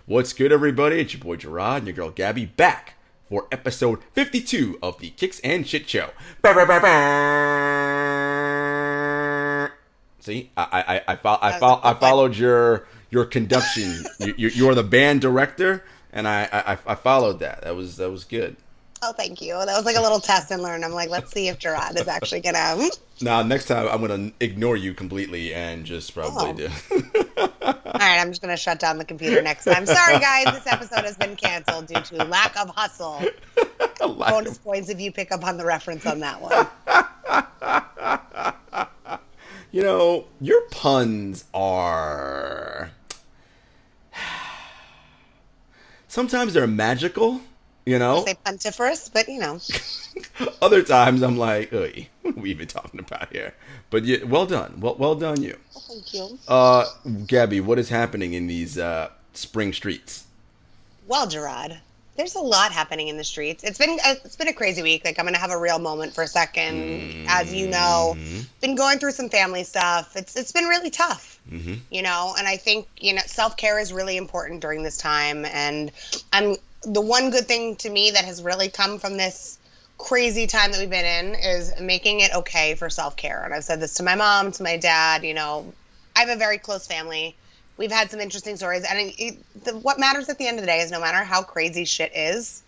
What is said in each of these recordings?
What's good, everybody? It's your boy Jarod and your girl Gabby back for episode 52 of the Kicks and Shit Show. See, I followed your conduction. You're the band director, and I followed that. That was good. Oh, thank you. That was like a little test and learn. I'm like, let's see if Jarod is actually gonna. Now, next time I'm gonna ignore you completely and just probably do. All right, I'm just gonna shut down the computer next time. Sorry, guys, this episode has been canceled due to lack of hustle. Bonus points if you pick up on the reference on that one. You know, your puns are sometimes they're magical. You know, I say puntiferous, but you know. Other times I'm like, "Oy, what are we even talking about here?" But yeah, well done, well done, you. Well, thank you. Gabby, what is happening in these spring streets? Well, Jarod, there's a lot happening in the streets. It's been a crazy week. Like, I'm gonna have a real moment for a second. As you know, been going through some family stuff. It's been really tough. You know, and I think self-care is really important during this time. And the one good thing to me that has really come from this crazy time that we've been in is making it okay for self-care. And I've said this to my mom, to my dad. You know, I have a very close family. We've had some interesting stories. And what matters at the end of the day is no matter how crazy shit is,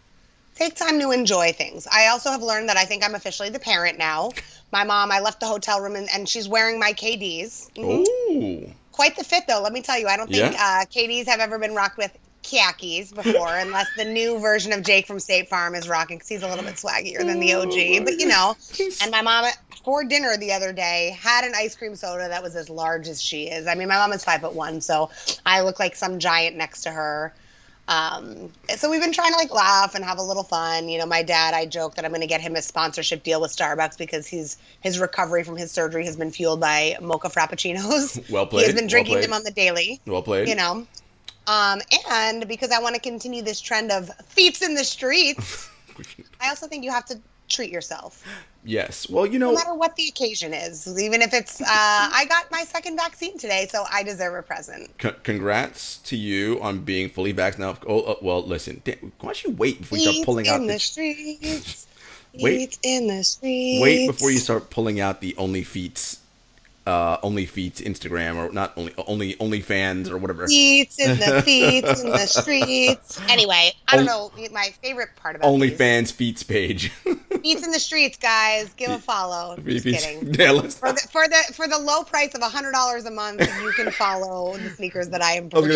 take time to enjoy things. I also have learned that I think I'm officially the parent now. My mom, I left the hotel room and she's wearing my KDs. Ooh. Quite the fit, though. Let me tell you, I don't think KDs have ever been rocked with khakis before, unless the new version of Jake from State Farm is rocking, because he's a little bit swaggier than the OG. But, you know, and my mom, for dinner the other day, had an ice cream soda that was as large as she is. I mean, my mom is 5'1", so I look like some giant next to her. So we've been trying to, like, laugh and have a little fun. You know, my dad, I joke that I'm going to get him a sponsorship deal with Starbucks because his recovery from his surgery has been fueled by mocha frappuccinos. Well played. He has been drinking them on the daily. Well played. You know. And because I want to continue this trend of feats in the streets, I also think you have to treat yourself. Yes. Well, you know, no matter what the occasion is, even if it's, I got my second vaccine today, so I deserve a present. Congrats to you on being fully vaccinated. Well, listen, why don't you wait before you start pulling out the streets. Wait in the streets. Wait before you start pulling out the OnlyFeets Instagram, or not OnlyFans or whatever. Feets in the streets. Anyway, I don't know. My favorite part about OnlyFans Feets page. Feets in the streets, guys. Give a follow. Just kidding. Yeah, for the low price of $100 a month, you can follow the sneakers that I am purchasing. I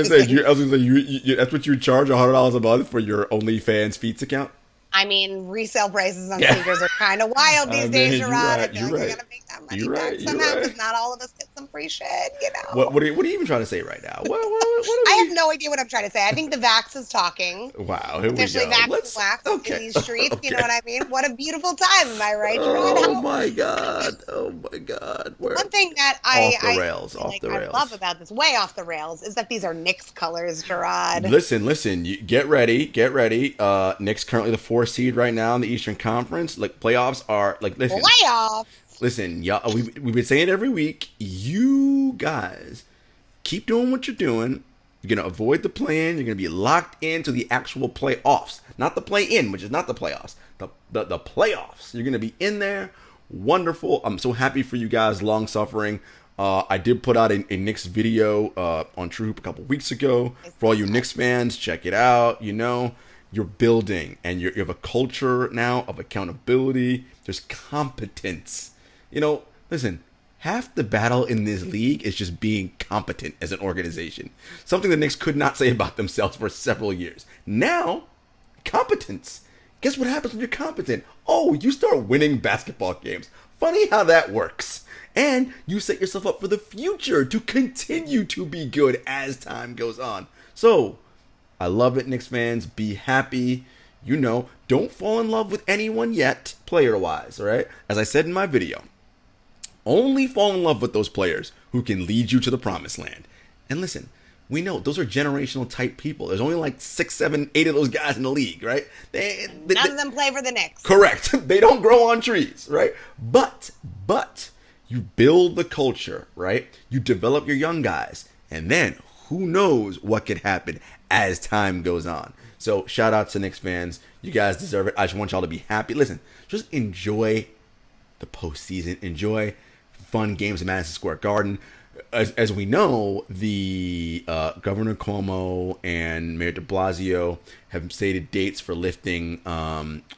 was gonna say, you that's what you charge, $100 a month for your OnlyFans Feets account. I mean, resale prices on sneakers are kind of wild these days, Jarod. I feel like you gotta make that money back somehow, because not all of us get some free shit, you know. What are you even trying to say right now? I have no idea what I'm trying to say. I think the Vax is talking. Wow, here officially we go. Vax wax in these streets. Okay. You know what I mean? What a beautiful time, am I right, Jarod? Oh my god. One thing that off the rails. I love about this, way off the rails, is that these are Knicks colors, Jarod. Listen, get ready. Knicks currently the 4th seed right now in the Eastern Conference. Like, playoffs are like, listen. Playoffs. Listen, y'all, we've been saying it every week. You guys keep doing what you're doing. You're gonna avoid the play-in. You're gonna be locked into the actual playoffs, not the play-in, which is not the playoffs. The playoffs. You're gonna be in there. Wonderful. I'm so happy for you guys. Long suffering. I did put out a Knicks video on True Hoop a couple weeks ago. For all you Knicks fans, check it out. You know, you're building, and you have a culture now of accountability. There's competence. You know, listen, half the battle in this league is just being competent as an organization. Something the Knicks could not say about themselves for several years. Now, competence. Guess what happens when you're competent? Oh, you start winning basketball games. Funny how that works. And you set yourself up for the future to continue to be good as time goes on. So, I love it, Knicks fans. Be happy. You know, don't fall in love with anyone yet, player-wise, all right? As I said in my video, only fall in love with those players who can lead you to the promised land. And listen, we know those are generational type people. There's only like 6, 7, 8 of those guys in the league, right? None of them play for the Knicks. Correct. They don't grow on trees, right? But you build the culture, right? You develop your young guys. And then who knows what could happen as time goes on. So shout out to Knicks fans. You guys deserve it. I just want y'all to be happy. Listen, just enjoy the postseason. Enjoy fun games in Madison Square Garden. As we know, the Governor Cuomo and Mayor de Blasio have stated dates for lifting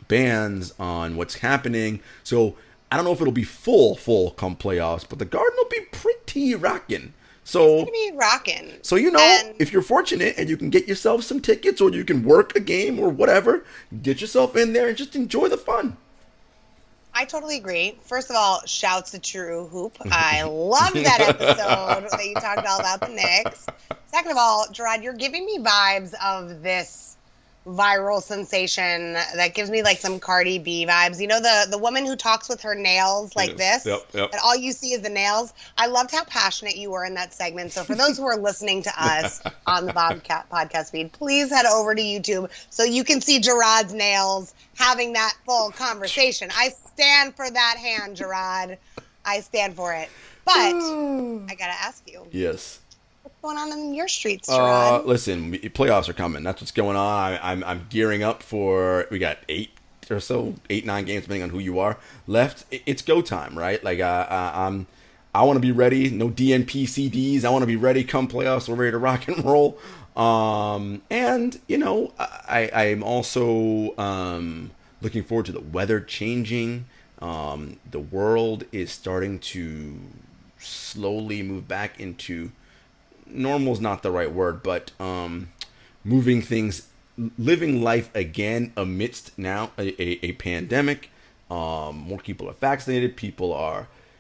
bans on what's happening. So I don't know if it'll be full come playoffs, but the Garden will be pretty rocking. So it's gonna be rocking. So if you're fortunate and you can get yourself some tickets, or you can work a game or whatever, get yourself in there and just enjoy the fun. I totally agree. First of all, shouts to True Hoop. I loved that episode that you talked all about the Knicks. Second of all, Jarod, you're giving me vibes of this viral sensation that gives me like some Cardi B vibes. You know, the woman who talks with her nails like this, Yep. and all you see is the nails. I loved how passionate you were in that segment. So for those who are listening to us on the podcast feed, please head over to YouTube so you can see Jarod's nails having that full conversation. I stand for that hand, Jarod. I stand for it. But I gotta ask you. Yes. What's going on in your streets, Jarod? Listen, playoffs are coming. That's what's going on. I'm gearing up for. We got 8, 9 games, depending on who you are, left. It's go time, right? Like I want to be ready. No DNP CDs. I want to be ready come playoffs. We're ready to rock and roll. And you know, I'm also looking forward to the weather changing. The world is starting to slowly move back into. Normal is not the right word, but moving things, living life again amidst now a pandemic. More people are vaccinated. People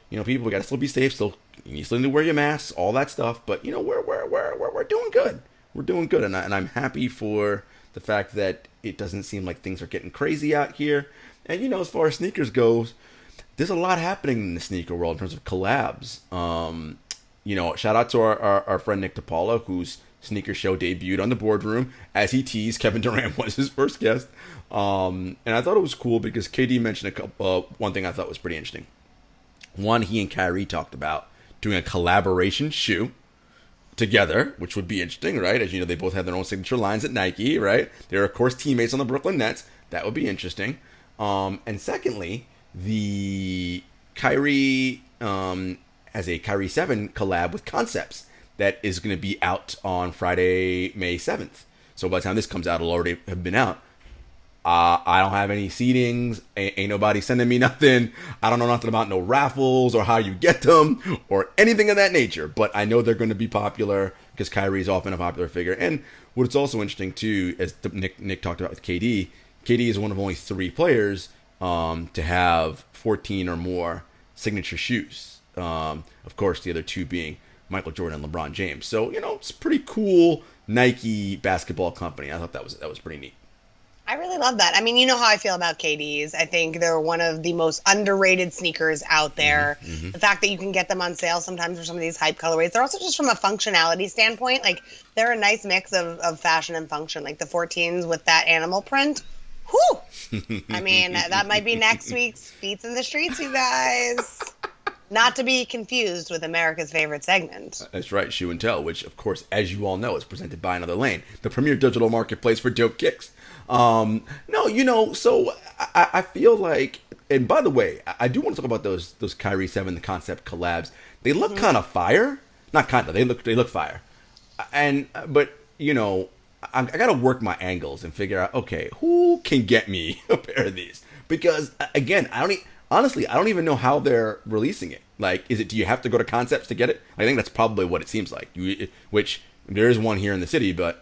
we got to still be safe. You still need to wear your masks, all that stuff. But you know, we're doing good. We're doing good, and I'm happy for the fact that it doesn't seem like things are getting crazy out here. And you know, as far as sneakers goes, there's a lot happening in the sneaker world in terms of collabs. You know, shout out to our friend Nick DePaula, whose sneaker show debuted on the Boardroom. As he teased, Kevin Durant was his first guest. And I thought it was cool because KD mentioned one thing I thought was pretty interesting. One, he and Kyrie talked about doing a collaboration shoe together, which would be interesting, right? As you know, they both have their own signature lines at Nike, right? They're, of course, teammates on the Brooklyn Nets. That would be interesting. And secondly, the Kyrie... as a Kyrie 7 collab with Concepts that is going to be out on Friday, May 7th. So by the time this comes out, it'll already have been out. I don't have any seedings. Ain't nobody sending me nothing. I don't know nothing about no raffles or how you get them or anything of that nature. But I know they're going to be popular because Kyrie's often a popular figure. And what's also interesting, too, as Nick talked about with KD, KD is one of only 3 players to have 14 or more signature shoes. Of course, the other 2 being Michael Jordan and LeBron James. So, you know, it's a pretty cool Nike basketball company. I thought that was pretty neat. I really love that. I mean, you know how I feel about KDs. I think they're one of the most underrated sneakers out there. Mm-hmm. The fact that you can get them on sale sometimes for some of these hype colorways. They're also just from a functionality standpoint. Like, they're a nice mix of fashion and function. Like the 14s with that animal print. Whew! I mean, that might be next week's Feats in the Streets, you guys. Not to be confused with America's favorite segment. That's right, Shoe and Tell, which, of course, as you all know, is presented by Another Lane, the premier digital marketplace for dope kicks. No, you know, so I feel like, and by the way, I do want to talk about those Kyrie 7, the Concept collabs. They look kind of fire. Not kind of, they look fire. But, you know, I got to work my angles and figure out, okay, who can get me a pair of these? Because, again, honestly, I don't even know how they're releasing it. Like, do you have to go to Concepts to get it? I think that's probably what it seems like. Which, there is one here in the city, but...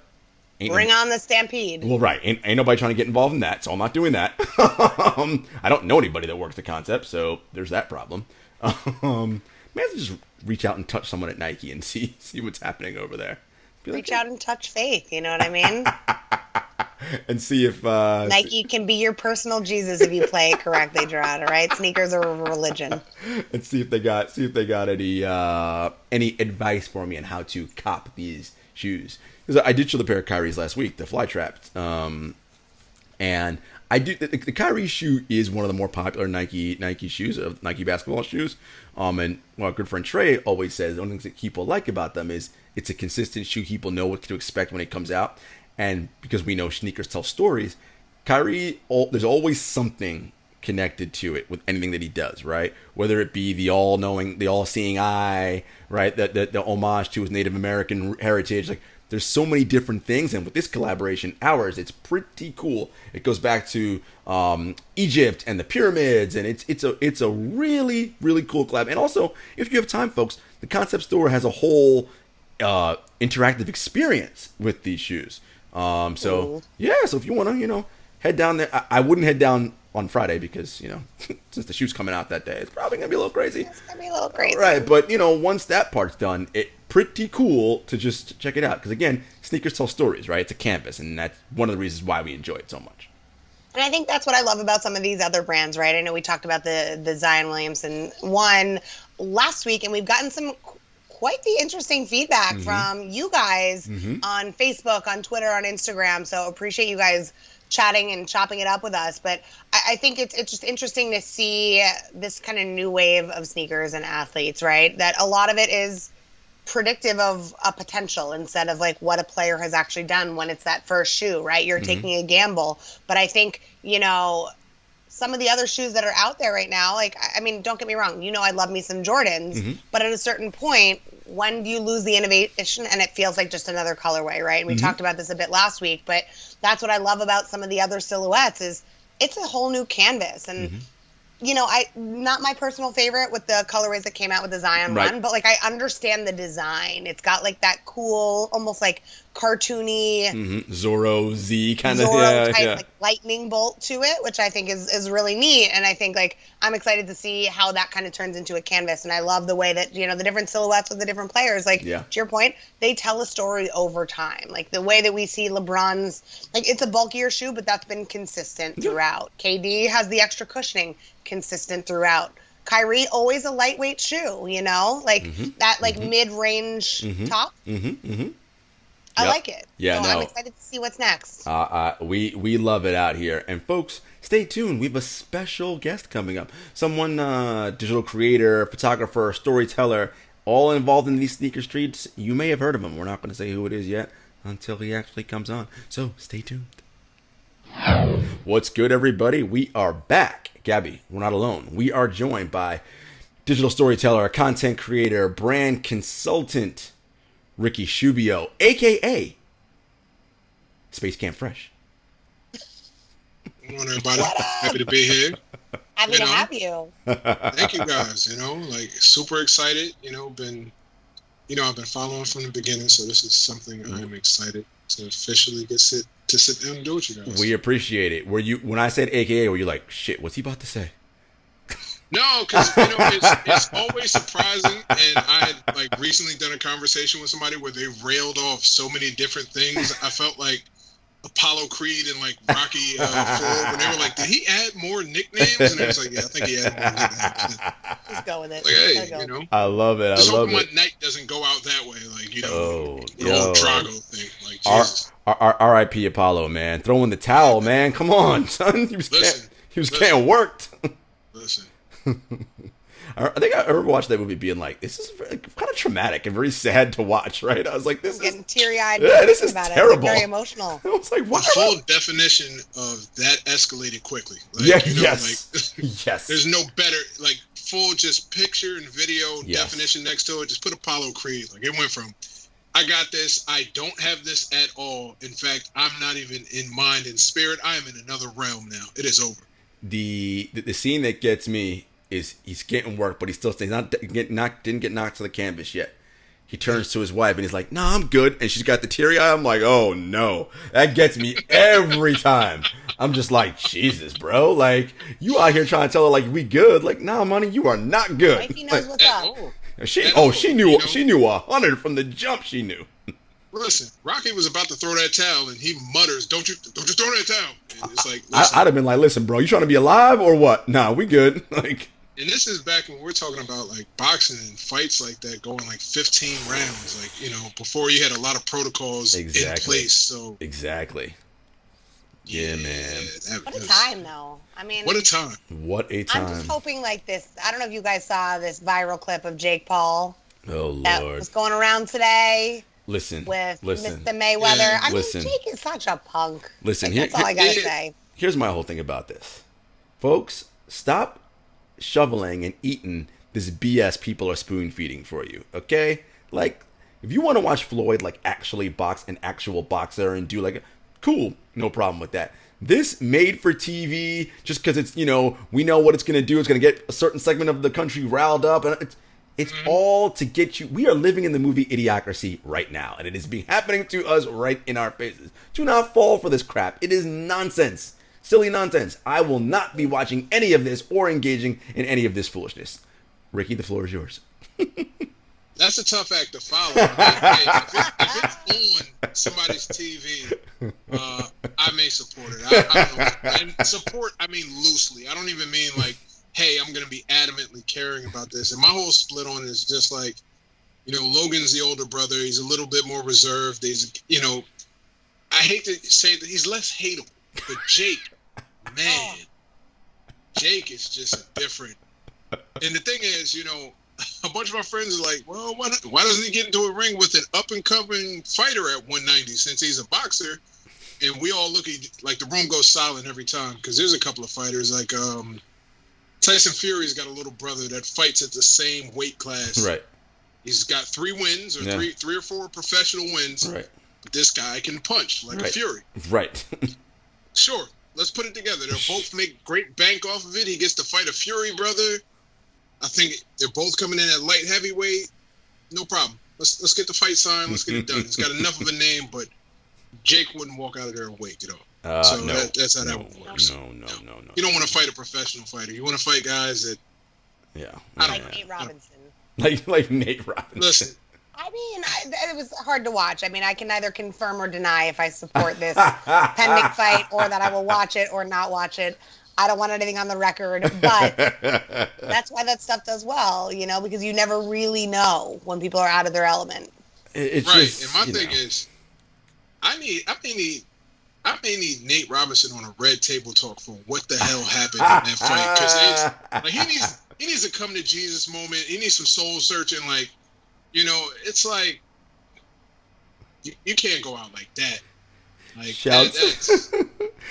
Bring on the stampede. Well, right. Ain't nobody trying to get involved in that, so I'm not doing that. I don't know anybody that works at Concepts, so there's that problem. Maybe I have to just reach out and touch someone at Nike and see what's happening over there. Reach out and touch faith, you know what I mean? And see if Nike can be your personal Jesus if you play it correctly, Jarod. All right, sneakers are a religion. And see if they got any advice for me on how to cop these shoes. Because I did show the pair of Kyrie's last week, the Flytrapped, and And I do the Kyrie shoe is one of the more popular Nike shoes, of Nike basketball shoes. And our good friend Trey always says one of the things that people like about them is it's a consistent shoe. People know what to expect when it comes out, and because we know sneakers tell stories, Kyrie, there's always something connected to it with anything that he does, right? Whether it be the all-knowing, the all-seeing eye, right? The homage to his Native American heritage, like. There's so many different things, and with this collaboration, ours, it's pretty cool. It goes back to Egypt and the pyramids, and it's a really, really cool collab. And also, if you have time, folks, the Concept Store has a whole interactive experience with these shoes. So if you want to, head down there. I wouldn't head down on Friday because, since the shoe's coming out that day, it's probably going to be a little crazy. It's going to be a little crazy. Right, but, once that part's done, it's pretty cool to just check it out. Because, again, sneakers tell stories, right? It's a canvas, and that's one of the reasons why we enjoy it so much. And I think that's what I love about some of these other brands, right? I know we talked about the Zion Williamson one last week, and we've gotten some quite the interesting feedback from you guys on Facebook, on Twitter, on Instagram. So appreciate you guys chatting and chopping it up with us. But I think it's just interesting to see this kind of new wave of sneakers and athletes, right? That a lot of it is predictive of a potential instead of like what a player has actually done when it's that first shoe, right? You're taking a gamble. But I think, some of the other shoes that are out there right now, like, I mean, don't get me wrong, I love me some Jordans, but at a certain point, when do you lose the innovation and it feels like just another colorway, right? And we talked about this a bit last week, but that's what I love about some of the other silhouettes is it's a whole new canvas. And, not my personal favorite with the colorways that came out with the Zion one, but like I understand the design. It's got like that cool, almost like cartoony Zorro Z kind of type like lightning bolt to it, which I think is really neat. And I think like I'm excited to see how that kind of turns into a canvas. And I love the way that the different silhouettes of the different players, like to your point, they tell a story over time. Like the way that we see LeBron's, like it's a bulkier shoe, but that's been consistent throughout. KD has the extra cushioning, consistent throughout. Kyrie, always a lightweight shoe, like that like mid-range top. I like it. Yeah, so I'm excited to see what's next. We love it out here. And folks, stay tuned. We have a special guest coming up. Someone, digital creator, photographer, storyteller, all involved in these sneaker streets. You may have heard of him. We're not going to say who it is yet until he actually comes on. So stay tuned. What's good, everybody? We are back. Gabby, we're not alone. We are joined by digital storyteller, content creator, brand consultant, Ricky Shoebio, a.k.a. Spacecampfresh. Good morning, everybody. Happy to be here. Happy to have you. Thank you, guys. Like super excited. I've been following from the beginning, so this is something I'm excited to officially sit down and do with you guys. We appreciate it. When I said AKA, were you like, shit, what's he about to say? No, because it's always surprising, and I had recently done a conversation with somebody where they railed off so many different things. I felt like Apollo Creed and Rocky IV when they were like, did he add more nicknames? And I was like, yeah, I think he added more nicknames. Just go with it. Hey, I love it. Just hope my night doesn't go out that way, the old Drago thing. Jesus. R.I.P. Apollo, man. Throwing the towel, man. Come on, son. He was getting worked. Listen. I think I ever watched that movie being like, this is kind of traumatic and very sad to watch, right? I was like, this is getting teary-eyed. Yeah, this is terrible. It's very emotional. I was like, what? The full definition of that escalated quickly. Yes. There's no better, full just picture and video definition next to it. Just put Apollo Creed. It went from, I got this, I don't have this at all. In fact, I'm not even in mind and spirit. I am in another realm now. It is over. The scene that gets me is he's getting work, but he still stays didn't get knocked to the canvas yet. He turns to his wife and he's like, "No, I'm good." And she's got the teary eye. I'm like, "Oh no!" That gets me every time. I'm just like, Jesus, bro. You out here trying to tell her we good. Nah, money, you are not good. Wifey knows what's up. She knew 100 from the jump. She knew. Listen, Rocky was about to throw that towel, and he mutters, "Don't you throw that towel?" And it's I'd have been like, "Listen, bro, you trying to be alive or what? Nah, we good." And this is back when we're talking about boxing and fights like that going 15 rounds, before you had a lot of protocols in place. So exactly. Yeah, man. What a time, though. I mean, what a time. What a time. I'm just hoping like this. I don't know if you guys saw this viral clip of Jake Paul. Oh, Lord. That was going around today. Listen. With Mr. Mayweather. Yeah. I mean, Jake is such a punk. Listen, that's all I gotta say. Here's my whole thing about this. Folks, stop shoveling and eating this BS people are spoon feeding for you, okay? Like, if you want to watch Floyd like actually box an actual boxer and do like, cool, no problem with that. This made for TV, just because it's, we know what it's going to do. It's going to get a certain segment of the country riled up. And it's all to get you. We are living in the movie Idiocracy right now. And it is happening to us right in our faces. Do not fall for this crap. It is nonsense. Silly nonsense. I will not be watching any of this or engaging in any of this foolishness. Ricky, the floor is yours. That's a tough act to follow. If it's on somebody's TV, I may support it. I don't know. And support, I mean loosely. I don't even mean like, hey, I'm going to be adamantly caring about this. And my whole split on it is just like, Logan's the older brother. He's a little bit more reserved. He's, I hate to say that he's less hateable. But Jake, man, Jake is just different. And the thing is, a bunch of our friends are like, well, why doesn't he get into a ring with an up-and-coming fighter at 190 since he's a boxer? And we all look at, like, the room goes silent every time because there's a couple of fighters. Like, Tyson Fury's got a little brother that fights at the same weight class. Right. He's got 3 wins or three or 4 professional wins. Right. But this guy can punch like a Fury. Right. Sure. Let's put it together. They'll both make great bank off of it. He gets to fight a Fury brother. I think they're both coming in at light heavyweight. No problem. Let's get the fight signed. Let's get it done. It's got enough of a name, but Jake wouldn't walk out of there and wake it up. So no, that's how that works. No. You don't want to fight a professional fighter. You want to fight guys that. Yeah. Like Nate Robinson. Like Nate Robinson. Listen. I mean, it was hard to watch. I mean, I can neither confirm or deny if I support this pending fight or that I will watch it or not watch it. I don't want anything on the record, but that's why that stuff does well, because you never really know when people are out of their element. It's right, just, and my thing is, I may need Nate Robinson on a Red Table Talk for what the hell happened in that fight, because he needs to come to Jesus moment. He needs some soul searching, like. It's like you can't go out like that. Like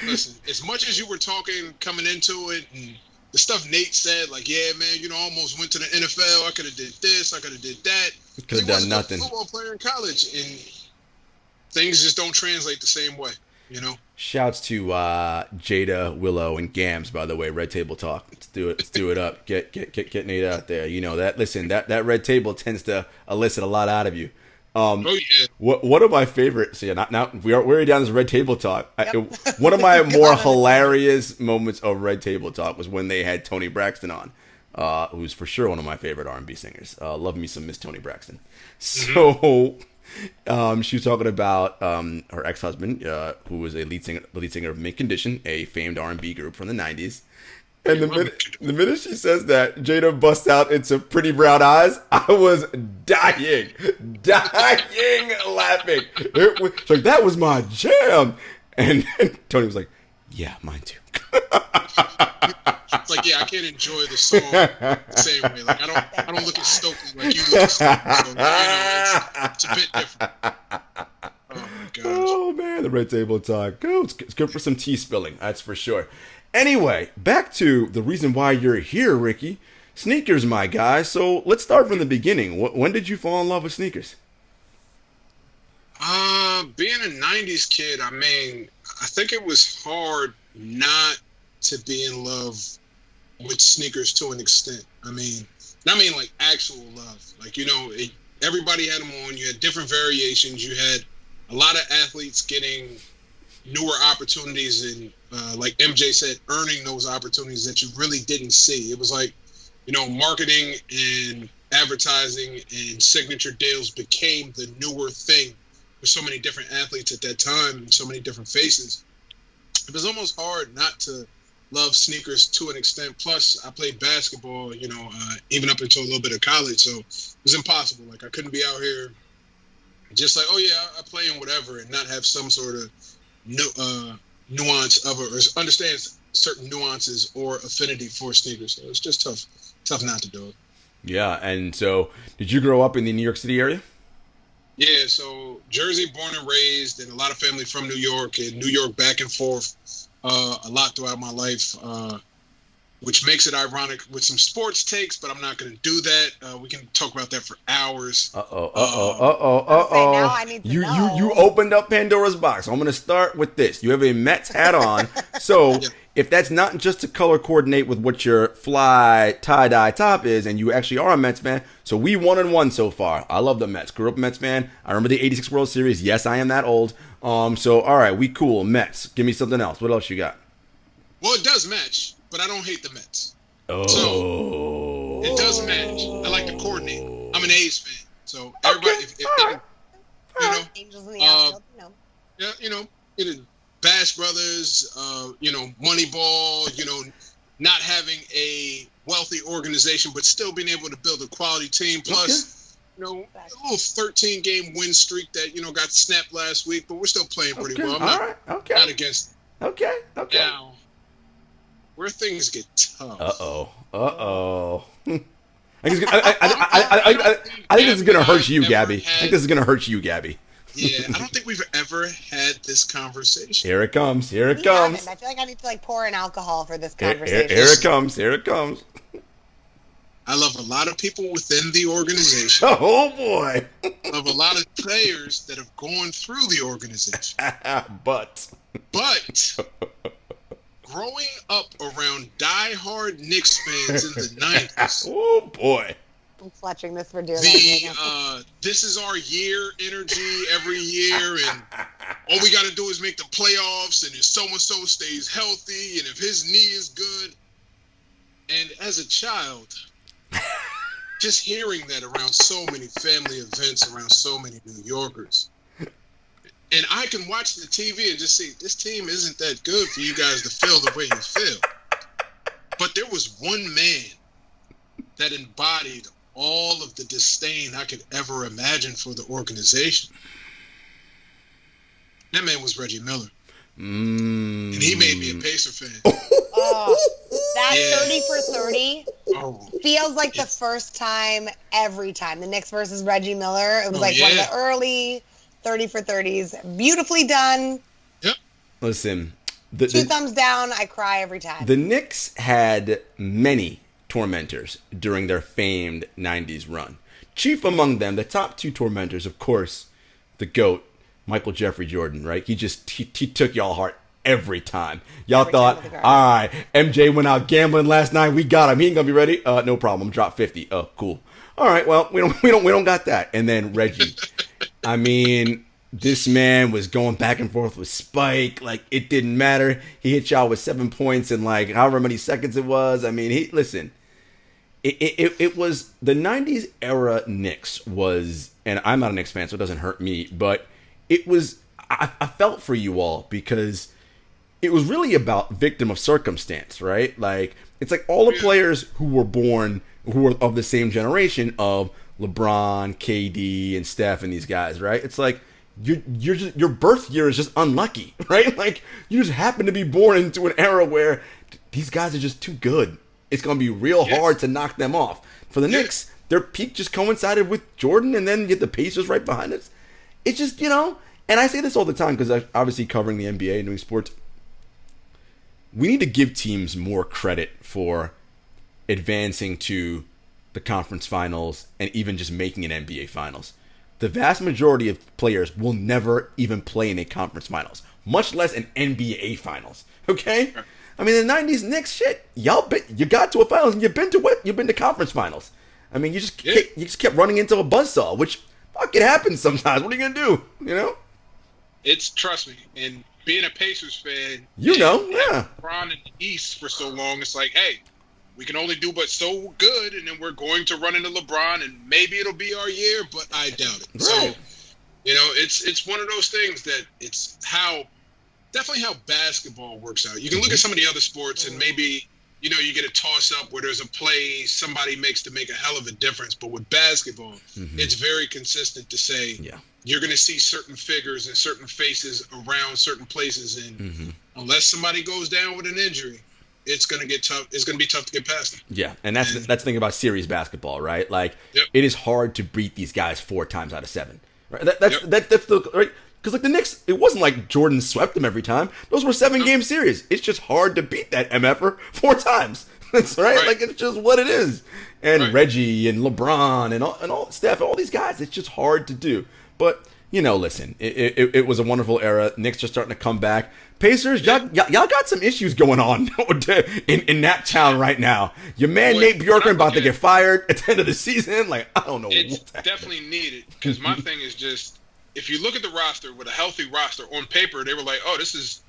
listen, as much as you were talking coming into it and the stuff Nate said, like, yeah, man, almost went to the NFL. I could have did this. I could have did that. Could have done nothing. He was a football player in college, and things just don't translate the same way. Shouts to Jada, Willow, and Gams, by the way. Red Table Talk. Let's do it. Let's do it up. Get Nate out there. That. Listen, that Red Table tends to elicit a lot out of you. Oh yeah. One of my favorites. So now we're already down this Red Table Talk. Yep. One of my more hilarious moments of Red Table Talk was when they had Toni Braxton on, who's for sure one of my favorite R&B singers. Love me some Miss Toni Braxton. So. She was talking about her ex-husband, who was the lead singer of Mint Condition, a famed R&B group from the 90s. And the minute she says that, Jada busts out into Pretty Brown Eyes. I was dying laughing. She's like, that was my jam. And Tony was like, yeah, mine too. It's like, yeah, I can't enjoy the song the same way. Like, I don't look at Stokely like you look at Stokely. So, it's a bit different. Oh my gosh. Oh man, the Red Table Talk. Oh, it's good for some tea spilling. That's for sure. Anyway, back to the reason why you're here, Ricky. Sneakers, my guy. So let's start from the beginning. When did you fall in love with sneakers? Being a 90s kid, I mean, I think it was hard not to be in love with sneakers to an extent. I mean like actual love. Like, everybody had them on. You had different variations. You had a lot of athletes getting newer opportunities and, like MJ said, earning those opportunities that you really didn't see. It was like, marketing and advertising and signature deals became the newer thing for so many different athletes at that time and so many different faces. It was almost hard not to love sneakers to an extent. Plus, I played basketball, even up until a little bit of college. So it was impossible. Like, I couldn't be out here just like, oh, yeah, I play in whatever and not have some sort of nuance of it, or understands certain nuances or affinity for sneakers. So it's just tough not to do it. Yeah, and so did you grow up in the New York City area? Yeah, so Jersey, born and raised, and a lot of family from New York, and New York back and forth a lot throughout my life, which makes it ironic with some sports takes, but I'm not going to do that. We can talk about that for hours. Now I need to know. You opened up Pandora's box. I'm going to start with this. You have a Mets hat on, so if that's not just to color coordinate with what your fly tie-dye top is, and you actually are a Mets fan, so we 1-1 so far. I love the Mets. Grew up a Mets fan. I remember the 86 World Series. Yes, I am that old. So, all right, we cool. Mets. Give me something else. What else you got? Well, it does match, but I don't hate the Mets. Oh. So, it does match. I like to coordinate. I'm an A's fan. So, everybody, Angels in the outfield, Yeah, Bash Brothers, Moneyball, not having a wealthy organization, but still being able to build a quality team. Plus, a little 13-game win streak that, got snapped last week, but we're still playing pretty well. I'm not against it. Okay. Now, where things get tough. Uh-oh. I think this is going to hurt you, Gabby. Yeah, I don't think we've ever had this conversation. Here it comes. I feel like I need to pour in alcohol for this conversation. Here it comes. I love a lot of people within the organization. Oh, boy. Love a lot of players that have gone through the organization. But growing up around diehard Knicks fans in the 90s. Oh, boy. I'm clutching this for dear life. This is our year energy every year, and all we got to do is make the playoffs, and if so-and-so stays healthy, and if his knee is good. And as a child, just hearing that around so many family events, around so many New Yorkers, and I can watch the TV and just see, this team isn't that good for you guys to feel the way you feel. But there was one man that embodied all of the disdain I could ever imagine for the organization. That man was Reggie Miller. And he made me a Pacer fan. That 30 for 30 feels like the first time every time. The Knicks versus Reggie Miller. It was one of the early 30 for 30s. Beautifully done. Yep. Listen. Two thumbs down. I cry every time. The Knicks had many tormentors during their famed 90s run. Chief among them, the top two tormentors, of course, the GOAT, Michael Jeffrey Jordan, right? He took y'all heart every time. Y'all thought, all right, MJ went out gambling last night. We got him. He ain't gonna be ready. No problem. Drop 50. Oh, cool. All right. Well, we don't got that. And then Reggie. I mean, this man was going back and forth with Spike. Like, it didn't matter. He hit y'all with 7 points in however many seconds it was. I mean, listen. It was the 90s era Knicks was, and I'm not a Knicks fan, so it doesn't hurt me, but it was, I felt for you all because it was really about victim of circumstance, right? Like, it's like all the players who were born, who were of the same generation of LeBron, KD, and Steph and these guys, right? It's like, your birth year is just unlucky, right? Like, you just happen to be born into an era where these guys are just too good. It's going to be real hard to knock them off. For the Knicks, their peak just coincided with Jordan, and then you get the Pacers right behind us. It's just, and I say this all the time because I'm obviously covering the NBA and doing sports. We need to give teams more credit for advancing to the conference finals and even just making an NBA finals. The vast majority of players will never even play in a conference finals, much less an NBA finals. Okay? I mean, the 90s Knicks, shit, you got to a finals and you've been to conference finals. I mean, you just kept running into a buzzsaw, which fuck, it happens sometimes. What are you gonna do? It's, trust me, and being a Pacers fan, LeBron in the East for so long, it's like, hey, we can only do but so good, and then we're going to run into LeBron, and maybe it'll be our year, but I doubt it. Right. So, it's one of those things that it's definitely how basketball works out. You can look at some of the other sports and maybe, you get a toss-up where there's a play somebody makes to make a hell of a difference. But with basketball, it's very consistent to say you're going to see certain figures and certain faces around certain places. And unless somebody goes down with an injury, it's gonna get tough. It's gonna be tough to get past them. Yeah, and that's the thing about series basketball, right? Like, Yep. it is hard to beat these guys 4 times out of 7. Right? That's the right. Because like the Knicks, it wasn't like Jordan swept them every time. Those were 7-game series. It's just hard to beat that MFer 4 times. That's right. Like, it's just what it is. And Reggie and LeBron and all Steph, all these guys, it's just hard to do. But listen, it was a wonderful era. Knicks are starting to come back. Pacers, y'all got some issues going on in Naptown right now. Your man Nate Bjorkgren about to get fired at the end of the season. Like, I don't know. It's definitely needed, because my thing is just, if you look at the roster, with a healthy roster on paper, they were like, oh, this is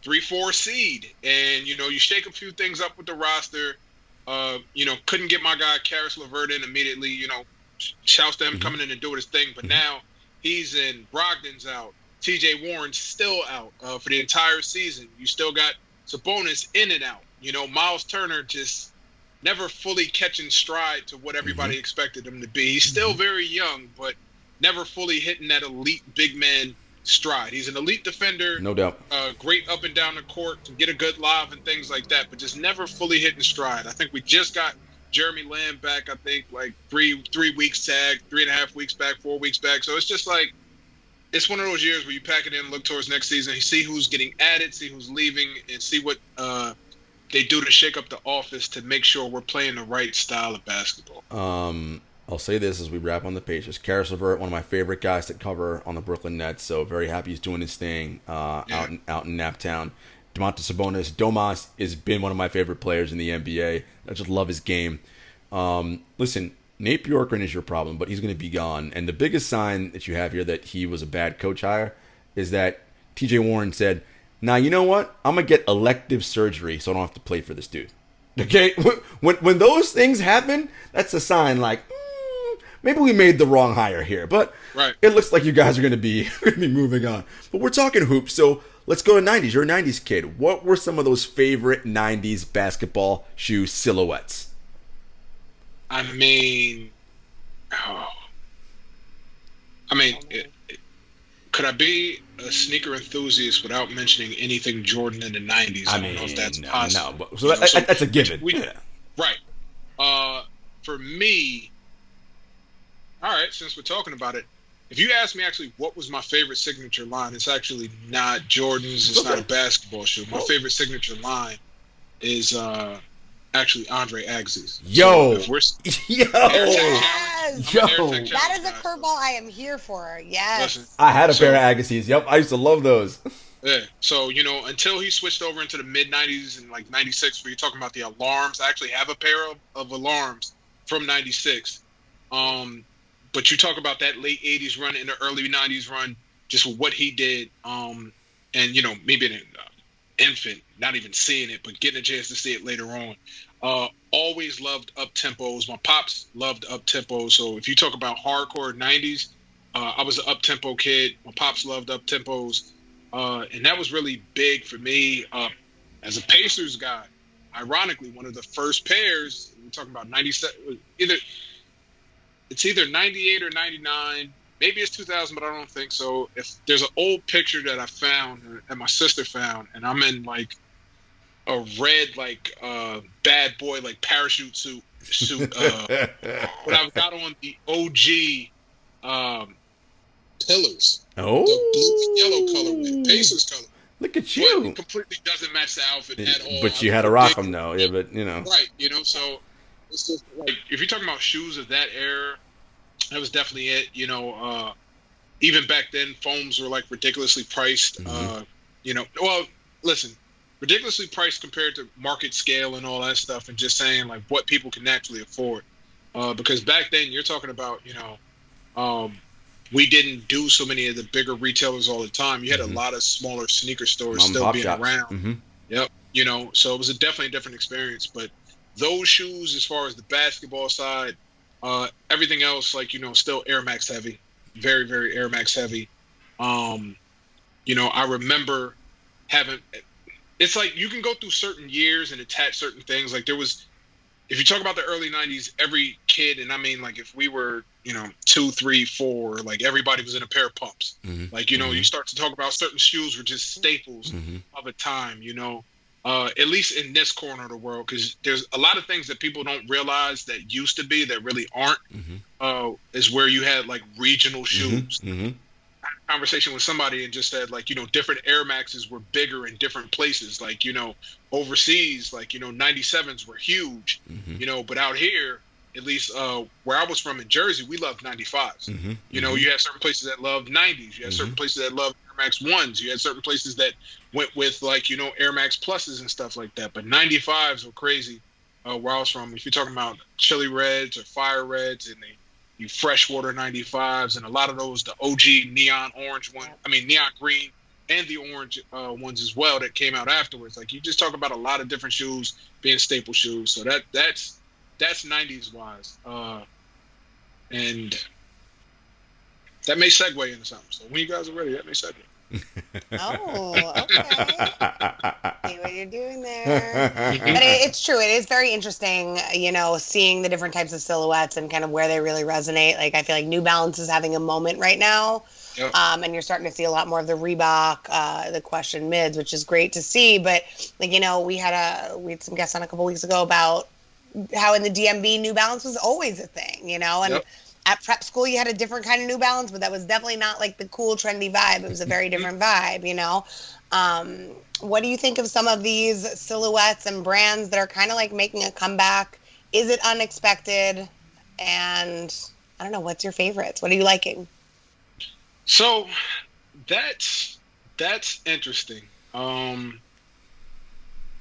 3-4 seed, and you shake a few things up with the roster. Couldn't get my guy Karis LeVert in immediately. Shouts to him coming in and doing his thing, but now he's in. Brogdon's out. T.J. Warren's still out for the entire season. You still got Sabonis in and out. Miles Turner just never fully catching stride to what everybody expected him to be. He's still very young, but never fully hitting that elite big man stride. He's an elite defender. No doubt. Great up and down the court, to get a good lob and things like that, but just never fully hitting stride. I think we just got Jeremy Lamb back, I think, like 3 weeks tag, 3.5 weeks back, 4 weeks back. So it's just like, it's one of those years where you pack it in, look towards next season, see who's getting added, see who's leaving, and see what they do to shake up the office to make sure we're playing the right style of basketball. I'll say this as we wrap on the Pacers. Karis LeVert, one of my favorite guys to cover on the Brooklyn Nets, so very happy he's doing his thing out in Naptown. Domantas Sabonis, Domas has been one of my favorite players in the NBA. I just love his game. Listen, Nate Bjorkgren is your problem, but he's going to be gone. And the biggest sign that you have here that he was a bad coach hire is that T.J. Warren said, now, you know what? I'm going to get elective surgery so I don't have to play for this dude. Okay? When those things happen, that's a sign like, maybe we made the wrong hire here. But it looks like you guys are going to be moving on. But we're talking hoops, so let's go to 90s. You're a 90s kid. What were some of those favorite 90s basketball shoe silhouettes? I mean, could I be a sneaker enthusiast without mentioning anything Jordan in the 90s? I don't know if that's possible. No, but, that's a given. Right. For me, all right, since we're talking about it, if you ask me actually what was my favorite signature line, it's actually not Jordan's. It's not a basketball shoe. My favorite signature line is actually Andre Agassi's. Yo. Yes. That is a curveball I am here for. Yes. Listen, I had a pair of Agassi's. Yep. I used to love those. Yeah. So, until he switched over into the mid-90s and like 96, where you're talking about the alarms, I actually have a pair of alarms from 96. But you talk about that late 80s run and the early 90s run, just what he did. And, me being an infant, not even seeing it, but getting a chance to see it later on. Always loved up-tempos. My pops loved up-tempos. So if you talk about hardcore 90s, I was an up-tempo kid. My pops loved up-tempos. And that was really big for me. As a Pacers guy, ironically, one of the first pairs, we're talking about 97, it's either 98 or 99. Maybe it's 2000, but I don't think so. If there's an old picture that I found and my sister found, and I'm in like a red, bad boy, parachute suit. But I've got on the OG pillars. Oh. The blue and yellow colorway, Pacers color. Look at you. But it completely doesn't match the outfit at all. But you had to rock them, though. Yeah, but, Right, so it's just if you're talking about shoes of that era, that was definitely it. Even back then, foams were ridiculously priced. Listen, ridiculously priced compared to market scale and all that stuff, and just saying what people can actually afford. Because back then, you're talking about we didn't do so many of the bigger retailers all the time. You had a lot of smaller sneaker stores still being around. Yep. So it was definitely a different experience. But those shoes, as far as the basketball side, everything else, still Air Max heavy, very, very Air Max heavy. I remember having, it's you can go through certain years and attach certain things. There was if you talk about the early 90s, every kid, and I mean, like, if we were, 2, 3, 4, like, everybody was in a pair of pumps. Like, you start to talk about certain shoes were just staples of a time, at least in this corner of the world, because there's a lot of things that people don't realize that used to be that really aren't, is where you had, like, regional shoes. I had a conversation with somebody and just said, like, different Air Maxes were bigger in different places. Like, overseas, like, 97s were huge, but out here, at least where I was from in Jersey, we loved 95s. You had certain places that loved 90s. You had certain places that loved Air Max 1s. You had certain places that went with, like, Air Max Pluses and stuff like that. But 95s were crazy where I was from. If you're talking about Chili Reds or Fire Reds and you freshwater 95s, and a lot of those, the OG neon orange one, neon green and the orange ones as well that came out afterwards. Like, you just talk about a lot of different shoes being staple shoes. So that's 90s wise. And that may segue into something. So when you guys are ready, that may segue. Oh, okay. See what you're doing there. But it's true. It is very interesting, seeing the different types of silhouettes and kind of where they really resonate. Like, I feel like New Balance is having a moment right now. Yep. And you're starting to see a lot more of the Reebok, the Question mids, which is great to see. But, like, we had some guests on a couple weeks ago about how in the DMV New Balance was always a thing, and yep. At prep school you had a different kind of New Balance, but that was definitely not like the cool trendy vibe. It was a very different vibe, What do you think of some of these silhouettes and brands that are kind of like making a comeback? Is it unexpected? And I don't know, what's your favorites? What are you liking? So that's interesting.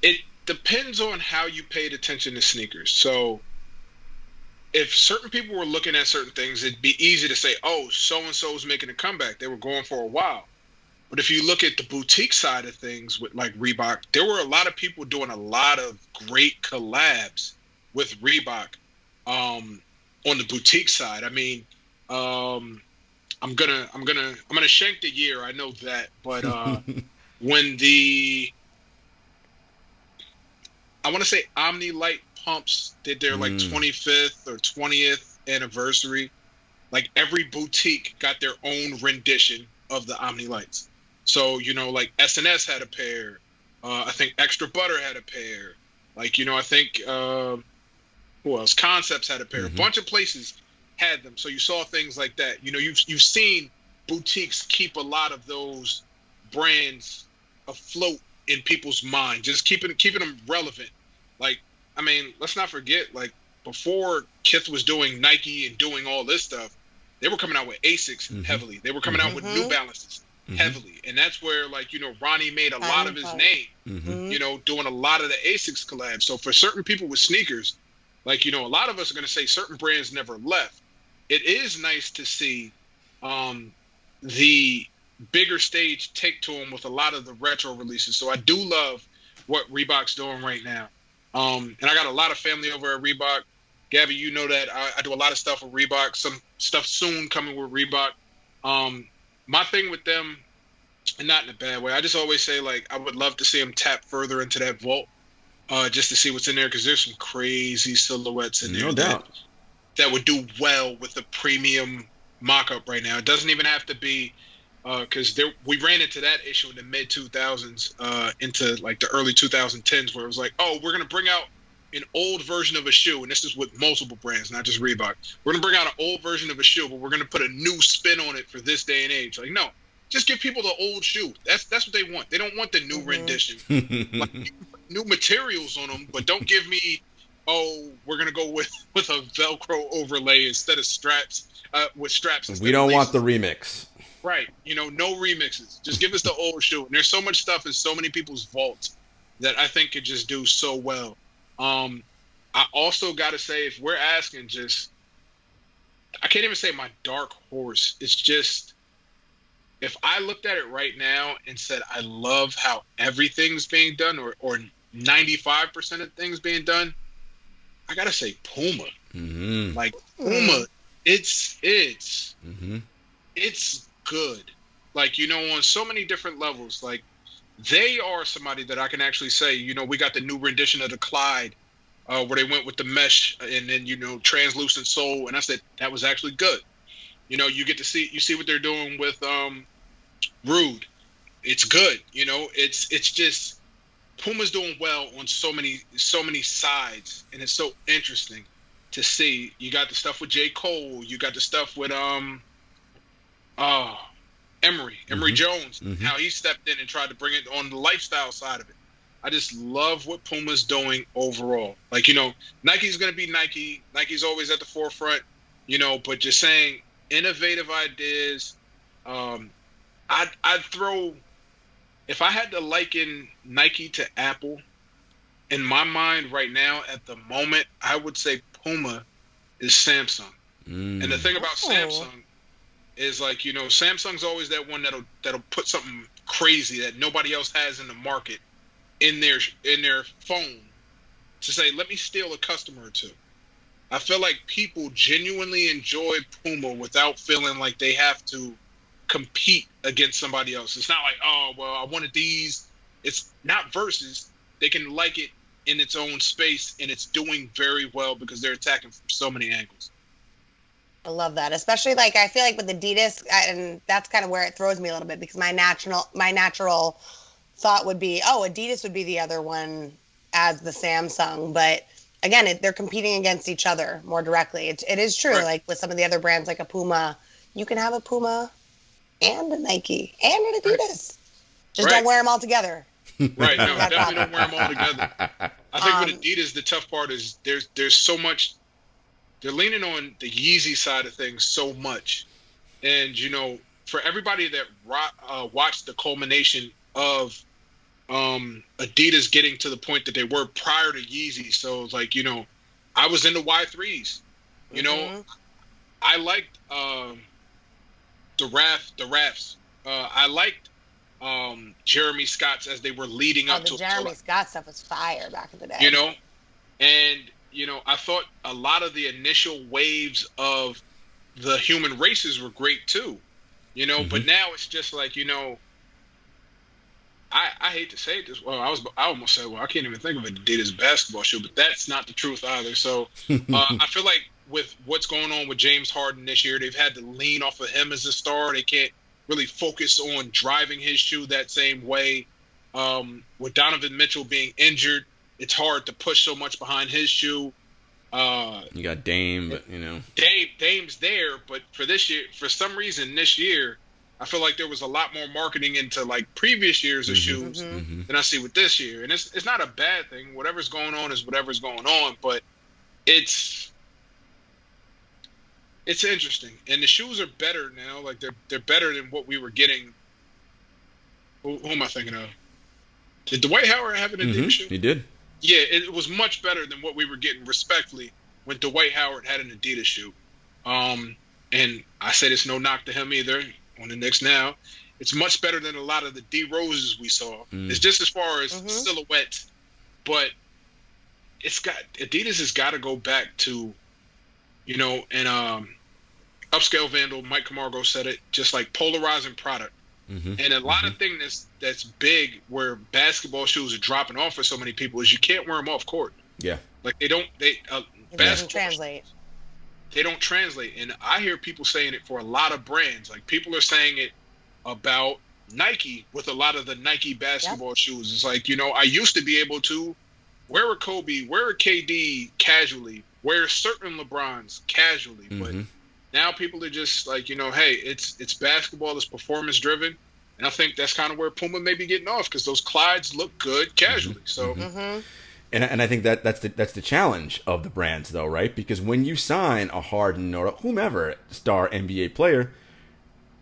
It depends on how you paid attention to sneakers. So if certain people were looking at certain things, it'd be easy to say, oh, so-and-so is making a comeback. They were going for a while. But if you look at the boutique side of things with, like, Reebok, there were a lot of people doing a lot of great collabs with Reebok on the boutique side. I mean, I'm gonna shank the year. I know that, but when I want to say Omni Light pumps did their like 25th or 20th anniversary, like, every boutique got their own rendition of the Omni Lights. So, like S&S had a pair. I think Extra Butter had a pair. Like, I think who else? Concepts had a pair. A bunch of places had them. So you saw things like that. You've seen boutiques keep a lot of those brands afloat in people's mind, just keeping them relevant. Like, I mean, let's not forget, like, before Kith was doing Nike and doing all this stuff, they were coming out with Asics heavily. They were coming out with New Balances heavily. And that's where, like, Ronnie made a lot of his name, doing a lot of the Asics collabs. So for certain people with sneakers, like, a lot of us are going to say certain brands never left. It is nice to see the bigger stage take to them with a lot of the retro releases. So I do love what Reebok's doing right now. And I got a lot of family over at Reebok. Gabby, you know that I do a lot of stuff with Reebok, some stuff soon coming with Reebok. My thing with them, and not in a bad way, I just always say, like, I would love to see them tap further into that vault just to see what's in there, because there's some crazy silhouettes in there. No doubt. That would do well with the premium mock-up right now. It doesn't even have to be because we ran into that issue in the mid 2000s into like the early 2010s, where it was like, oh, we're gonna bring out an old version of a shoe, and this is with multiple brands, not just Reebok. We're gonna bring out an old version of a shoe, but we're gonna put a new spin on it for this day and age. Like, no, just give people the old shoe. That's what they want. They don't want the new rendition. Like, you can put new materials on them, but don't give me, oh, we're gonna go with a Velcro overlay instead of straps. With straps. We don't want the remix. Right. No remixes. Just give us the old shoe. And there's so much stuff in so many people's vaults that I think could just do so well. I also got to say, if we're asking I can't even say my dark horse. It's just, if I looked at it right now and said, I love how everything's being done, or 95% of things being done, I got to say Puma. Like, Puma, it's good. Like, on so many different levels. Like, they are somebody that I can actually say, we got the new rendition of the Clyde where they went with the mesh and then translucent sole, and I said that was actually good. You get to see what they're doing with Rude. It's good. It's just Puma's doing well on so many sides, and it's so interesting to see. You got the stuff with J. Cole. You got the stuff with Emory Jones, how he stepped in and tried to bring it on the lifestyle side of it. I just love what Puma's doing overall. Like, Nike's going to be Nike. Nike's always at the forefront, but just saying innovative ideas. I'd throw, if I had to liken Nike to Apple, in my mind right now at the moment, I would say Puma is Samsung. And the thing about Samsung is, like, Samsung's always that one that'll put something crazy that nobody else has in the market in their phone to say, let me steal a customer or two. I feel like people genuinely enjoy Puma without feeling like they have to compete against somebody else. It's not like, oh, well, I wanted these. It's not versus. They can like it in its own space, and it's doing very well because they're attacking from so many angles. I love that, especially, like, I feel like with Adidas, and that's kind of where it throws me a little bit, because my natural thought would be, oh, Adidas would be the other one as the Samsung, but again, they're competing against each other more directly. It is true, right. Like with some of the other brands, like a Puma, you can have a Puma and a Nike and an Adidas. Just don't wear them all together. Right, no, definitely don't wear them all together. I think with Adidas, the tough part is there's so much. They're leaning on the Yeezy side of things so much. And, for everybody that watched the culmination of Adidas getting to the point that they were prior to Yeezy. So, like, I was into Y3s. I liked the Rafts. I liked Jeremy Scott's as they were leading up to the Jeremy Scott stuff was fire back in the day. And I thought a lot of the initial waves of the human races were great too, but now it's just like, I hate to say this. Well, I almost said, well, I can't even think of an Adidas basketball shoe, but that's not the truth either. So I feel like with what's going on with James Harden this year, they've had to lean off of him as a star. They can't really focus on driving his shoe that same way. With Donovan Mitchell being injured, it's hard to push so much behind his shoe. You got Dame, but Dame's there, but for this year, for some reason this year, I feel like there was a lot more marketing into like previous years of shoes than I see with this year. And it's not a bad thing. Whatever's going on is whatever's going on, but it's interesting. And the shoes are better now. Like they're better than what we were getting. Who am I thinking of? Did Dwight Howard have an Adidas shoe? He did. Yeah, it was much better than what we were getting, respectfully, when Dwight Howard had an Adidas shoe. And I said it's no knock to him either. On the Knicks now, it's much better than a lot of the D Roses we saw. It's just as far as silhouette, but Adidas has got to go back to, and Upscale Vandal Mike Camargo said it, just like polarizing product. And a lot of things that's big where basketball shoes are dropping off for so many people is you can't wear them off court. Yeah, like it doesn't translate. They don't translate, and I hear people saying it for a lot of brands. Like people are saying it about Nike with a lot of the Nike basketball shoes. It's like, I used to be able to wear a Kobe, wear a KD casually, wear certain LeBrons casually, but now people are just like, hey, it's basketball, it's performance driven, and I think that's kind of where Puma may be getting off because those Clydes look good casually. So. And I think that's the challenge of the brands, though, right? Because when you sign a Harden or whomever star NBA player,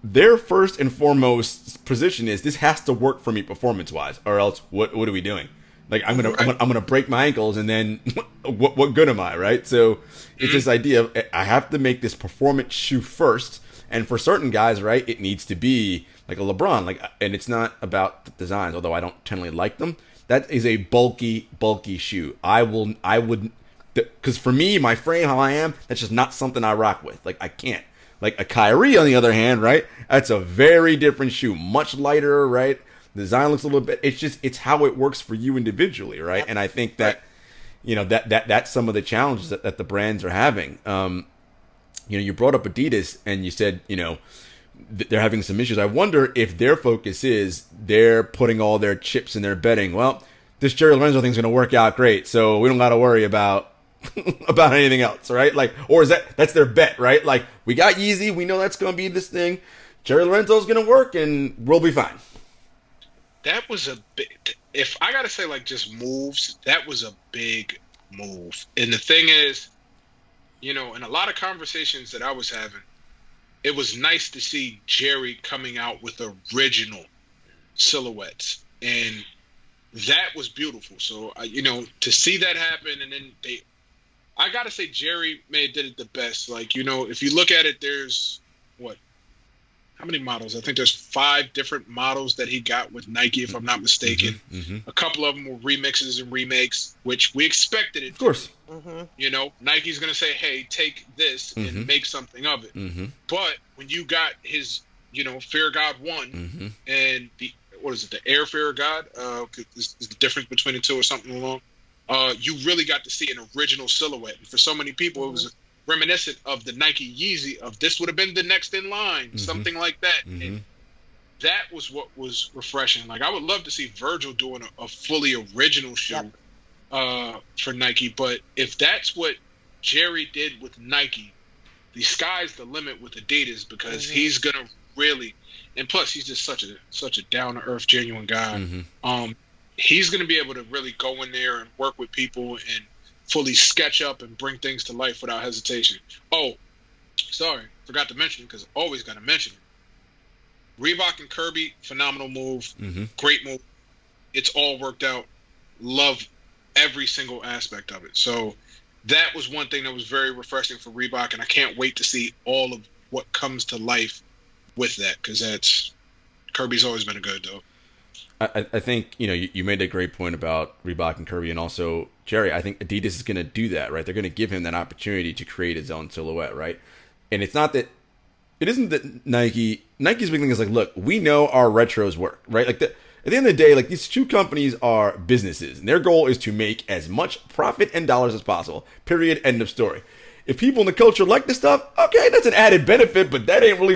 their first and foremost position is this has to work for me performance-wise, or else what are we doing? Like I'm gonna break my ankles, and then what good am I, right? So it's this idea of I have to make this performance shoe first, and for certain guys, right, it needs to be like a LeBron, and it's not about the designs, although I don't generally like them. That is a bulky shoe. I would, because for me, my frame, how I am, that's just not something I rock with. Like I can't. Like a Kyrie, on the other hand, right? That's a very different shoe, much lighter, right? The design looks a little bit. It's how it works for you individually, right? And I think that that's some of the challenges that the brands are having. You brought up Adidas and you said, they're having some issues. I wonder if their focus is they're putting all their chips in their betting. Well, this Jerry Lorenzo thing's going to work out great, so we don't got to worry about anything else, right? Like, or is that's their bet, right? Like, we got Yeezy, we know that's going to be this thing. Jerry Lorenzo's going to work, and we'll be fine. That was a big. If I got to say, like, just moves, that was a big move. And the thing is, in a lot of conversations that I was having, it was nice to see Jerry coming out with original silhouettes, and that was beautiful. So, to see that happen, and then I gotta say, Jerry may have did it the best. Like, if you look at it, there's how many models? I think there's 5 different models that he got with Nike, if I'm not mistaken. A couple of them were remixes and remakes, which we expected it. Of course. Nike's going to say, hey, take this and make something of it. But when you got his, Fear God 1 and the Air Fear God, is the difference between the two or something along, you really got to see an original silhouette. And for so many people, it was reminiscent of the Nike Yeezy of this would have been the next in line, something like that. And that was what was refreshing. Like, I would love to see Virgil doing a fully original shoe for Nike. But if that's what Jerry did with Nike, the sky's the limit with Adidas, because he's gonna really, and plus he's just such a down to earth, genuine guy. He's gonna be able to really go in there and work with people and fully sketch up and bring things to life without hesitation. Oh, sorry, forgot to mention it, because I always got to mention it. Reebok and Kirby, phenomenal move, great move. It's all worked out. Love every single aspect of it. So that was one thing that was very refreshing for Reebok, and I can't wait to see all of what comes to life with that, because Kirby's always been a good though. I think, you made a great point about Reebok and Kirby, and also Jerry. I think Adidas is going to do that, right? They're going to give him that opportunity to create his own silhouette, right? And it isn't that Nike's big thing is like, look, we know our retros work, right? Like, at the end of the day, like, these shoe companies are businesses, and their goal is to make as much profit and dollars as possible. Period. End of story. If people in the culture like this stuff, okay, that's an added benefit, but that ain't really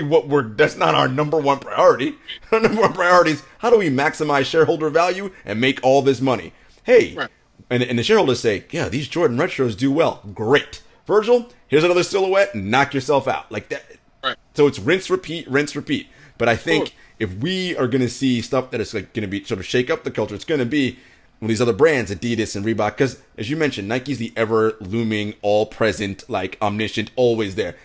that's not our number one priority. Our number one priority is, how do we maximize shareholder value and make all this money? Hey, right. And the shareholders say, yeah, these Jordan retros do well. Great. Virgil, here's another silhouette, and knock yourself out. Like that. Right. So it's rinse, repeat. But I think if we are going to see stuff that is like going to be sort of shake up the culture, it's going to be these other brands, Adidas and Reebok, because as you mentioned, Nike's the ever looming, all present, like omniscient, always there.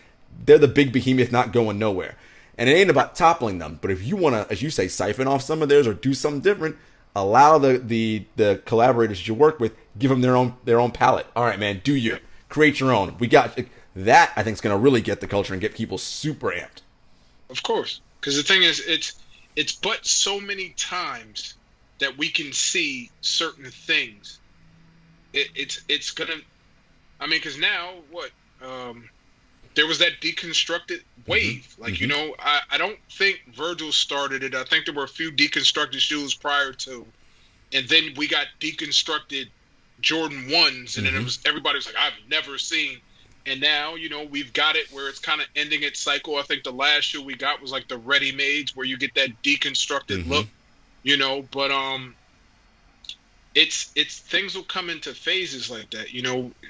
They're the big behemoth, not going nowhere. And it ain't about toppling them, but if you want to, as you say, siphon off some of theirs or do something different, allow the collaborators you work with, give them their own palette. All right, man, do you create your own? We got that. I think is going to really get the culture and get people super amped. Of course, because the thing is, it's but so many times that we can see certain things. It's gonna, I mean, because now there was that deconstructed wave. Like, I don't think Virgil started it. I think there were a few deconstructed shoes prior to, and then we got deconstructed Jordan 1s, and then everybody was like, I've never seen. And now, we've got it where it's kind of ending its cycle. I think the last shoe we got was like the ready-mades, where you get that deconstructed look. But it's things will come into phases like that.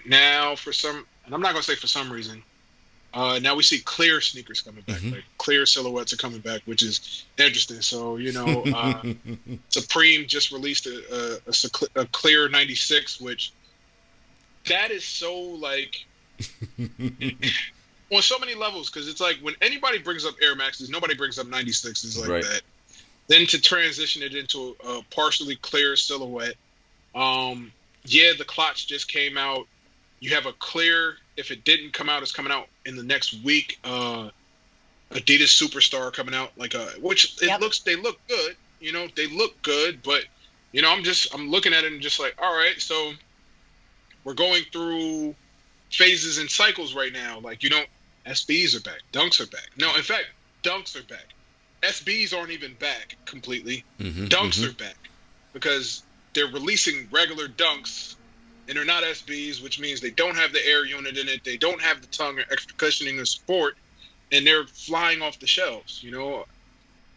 Now and I'm not gonna say for some reason, now we see clear sneakers coming back, like clear silhouettes are coming back, which is interesting. So Supreme just released a clear 96, which that is so like on so many levels, because it's like when anybody brings up Air Maxes, nobody brings up 96s like that. Then to transition it into a partially clear silhouette. The Klotz just came out. You have a clear, if it didn't come out, it's coming out in the next week. Adidas Superstar coming out, they look good. They look good, but I'm looking at it and just like, all right, so we're going through phases and cycles right now. Like, SBs are back, Dunks are back. No, in fact, Dunks are back. SBs aren't even back completely. Dunks are back because they're releasing regular Dunks and they're not SBs, which means they don't have the air unit in it, they don't have the tongue or extra cushioning or support, and they're flying off the shelves. You know,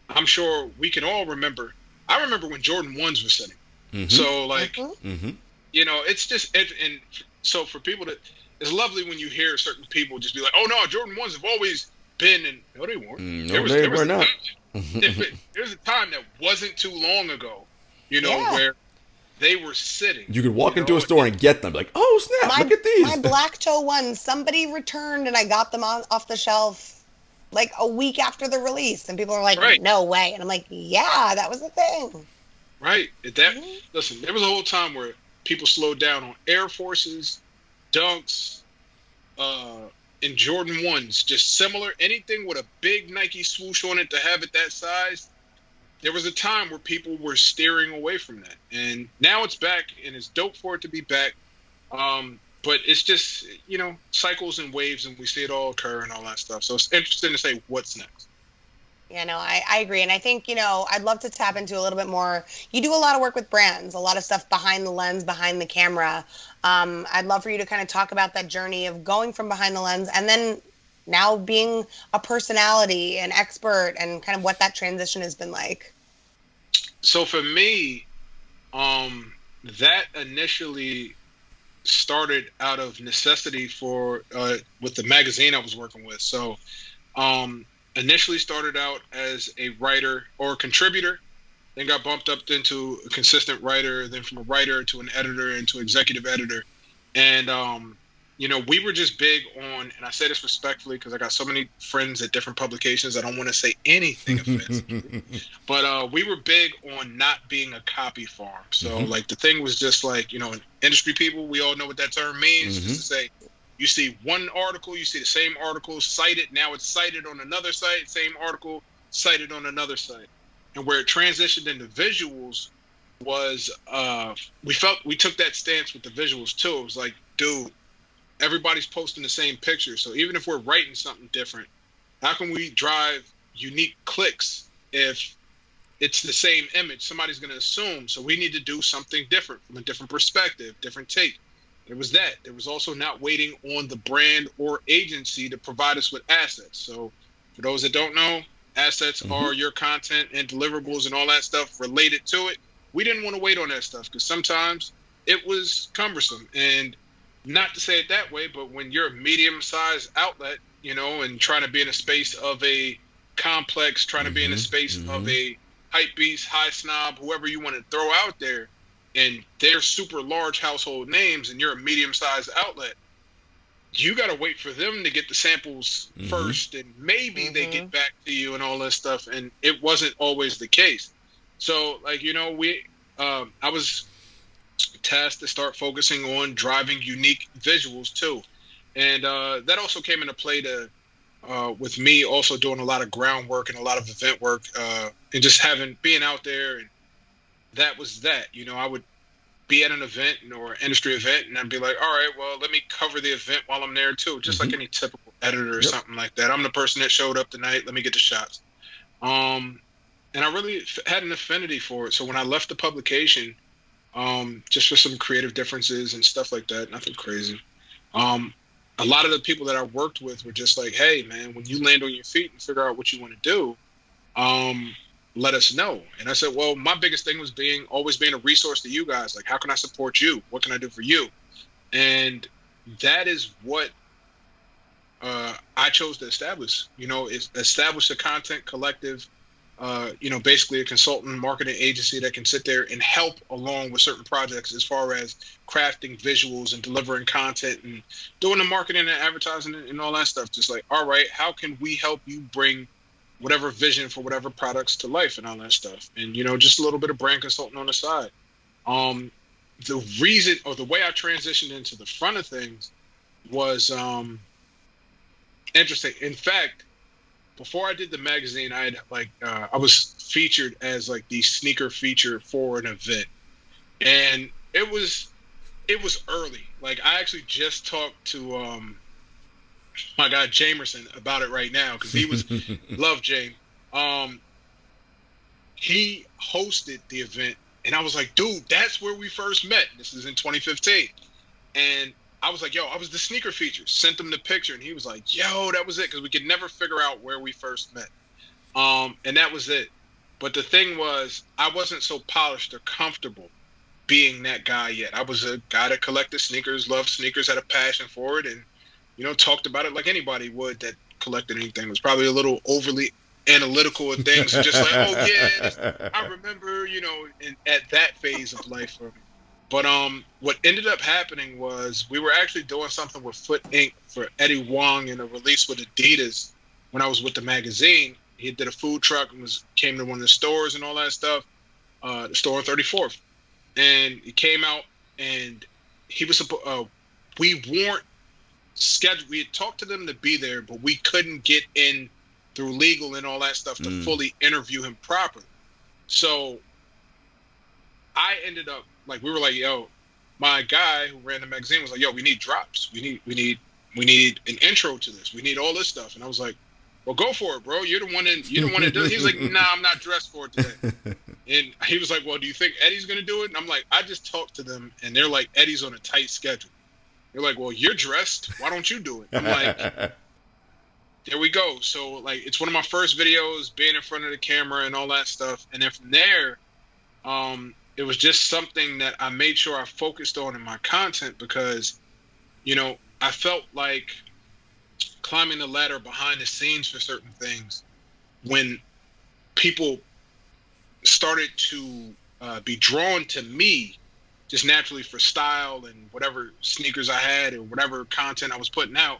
I'm sure we can all remember. I remember when Jordan 1s were sitting. Mm-hmm. So, like, Mm-hmm. you know, it's just, and so for people that, it's lovely when you hear certain people just be like, oh no, Jordan 1s have always been, and no, they weren't. No, they were not. There's a time that wasn't too long ago, you know, where they were sitting. You could walk into a store and get them. Like, oh snap! Look at these. My black toe ones, somebody returned, and I got them off the shelf like a week after the release, and people are like, "No way!" And I'm like, "Yeah, that was the thing." Right. Listen, there was a whole time where people slowed down on Air Forces, Dunks, and Jordan 1s, just similar. Anything with a big Nike swoosh on it to have it that size. There was a time where people were steering away from that. And now it's back, and it's dope for it to be back. But it's just, you know, cycles and waves, and we see it all occur and all that stuff. So it's interesting to say what's next. Yeah, no, I agree. And I think, you know, I'd love to tap into a little bit more. You do a lot of work with brands, a lot of stuff behind the lens, behind the camera. I'd love for you to kind of talk about that journey of going from behind the lens and then now being a personality, an expert, and kind of what that transition has been like. So for me, that initially started out of necessity for with the magazine I was working with. So initially started out as a writer or contributor, then got bumped up into a consistent writer, then from a writer to an editor and to executive editor. And you know, we were just big on, and I say this respectfully because I got so many friends at different publications, I don't want to say anything offensive, but we were big on not being a copy farm. So like the thing was just like, you know, industry people, we all know what that term means. Just to say, you see one article, you see the same article cited, now it's cited on another site, same article cited on another site. And where it transitioned into visuals was we took that stance with the visuals too. It was like, dude, everybody's posting the same picture. So even if we're writing something different, how can we drive unique clicks if it's the same image? Somebody's going to assume. So we need to do something different from a different perspective, different take. There was that. There was also not waiting on the brand or agency to provide us with assets. So for those that don't know, assets are your content and deliverables and all that stuff related to it. We didn't want to wait on that stuff because sometimes it was cumbersome. And not to say it that way, but when you're a medium-sized outlet, you know, and trying to be in a space of a complex, trying to be in a space of a hype beast, high snob, whoever you want to throw out there, and they're super large household names, and you're a medium-sized outlet, you got to wait for them to get the samples first, and maybe they get back to you and all that stuff, and it wasn't always the case. So, like, you know, I was tasked to start focusing on driving unique visuals too, and that also came into play with me also doing a lot of groundwork and a lot of event work, and just being out there. And that was that, you know, I would be at an event or industry event, and I'd be like, all right, well, let me cover the event while I'm there too, just like any typical editor or something like that. I'm the person that showed up tonight, let me get the shots. And I really had an affinity for it. So when I left the publication, just for some creative differences and stuff like that, nothing crazy. A lot of the people that I worked with were just like, hey, man, when you land on your feet and figure out what you want to do, let us know. And I said, well, my biggest thing was always being a resource to you guys. Like, how can I support you? What can I do for you? And that is what I chose to establish, you know, is establish a content collective, you know, basically a consultant marketing agency that can sit there and help along with certain projects as far as crafting visuals and delivering content and doing the marketing and advertising and all that stuff. Just like, all right, how can we help you bring whatever vision for whatever products to life and all that stuff? And, you know, just a little bit of brand consulting on the side. The reason, or the way I transitioned into the front of things was interesting. In fact, before I did the magazine, I was featured as like the sneaker feature for an event, and it was early. Like, I actually just talked to my guy Jamerson about it right now, because he was love James. He hosted the event, and I was like, dude, that's where we first met. This is in 2015. And I was like, yo, I was the sneaker feature. Sent him the picture, and he was like, yo, that was it, because we could never figure out where we first met. And that was it. But the thing was, I wasn't so polished or comfortable being that guy yet. I was a guy that collected sneakers, loved sneakers, had a passion for it, and, you know, talked about it like anybody would that collected anything. Was probably a little overly analytical of things, and just like, oh yeah, I remember, you know, at that phase of life for me. But what ended up happening was we were actually doing something with Foot Inc. for Eddie Wong in a release with Adidas when I was with the magazine. He did a food truck and came to one of the stores and all that stuff, the store on 34th. And he came out, and he was we weren't scheduled. We had talked to them to be there, but we couldn't get in through legal and all that stuff to fully interview him properly. So I ended up, like, we were like, yo, my guy who ran the magazine was like, yo, we need drops. We need an intro to this. We need all this stuff. And I was like, well, go for it, bro. You're the one that does it. He was like, nah, I'm not dressed for it today. And he was like, well, do you think Eddie's going to do it? And I'm like, I just talked to them, and they're like, Eddie's on a tight schedule. They're like, well, you're dressed. Why don't you do it? I'm like, there we go. So, like, it's one of my first videos, being in front of the camera and all that stuff. And then from there, it was just something that I made sure I focused on in my content, because, you know, I felt like climbing the ladder behind the scenes for certain things, when people started to be drawn to me just naturally for style and whatever sneakers I had or whatever content I was putting out,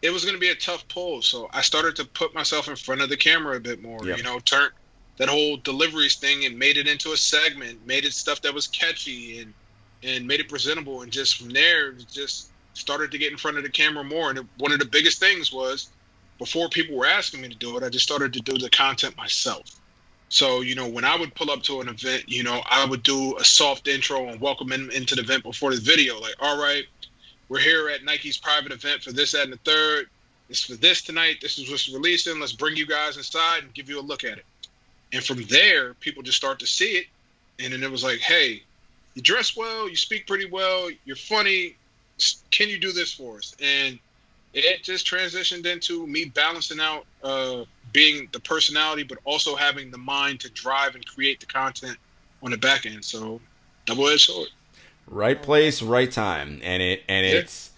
it was going to be a tough pull. So I started to put myself in front of the camera a bit more, you know, turn that whole deliveries thing and made it into a segment, made it stuff that was catchy and made it presentable. And just from there, just started to get in front of the camera more. And one of the biggest things was, before people were asking me to do it, I just started to do the content myself. So, you know, when I would pull up to an event, you know, I would do a soft intro and welcome them into the event before the video. Like, all right, we're here at Nike's private event for this, that, and the third. It's for this tonight. This is what's releasing. Let's bring you guys inside and give you a look at it. And from there, people just start to see it. And then it was like, hey, you dress well, you speak pretty well, you're funny. Can you do this for us? And it just transitioned into me balancing out being the personality, but also having the mind to drive and create the content on the back end. So, double-edged sword. Right place, right time, it's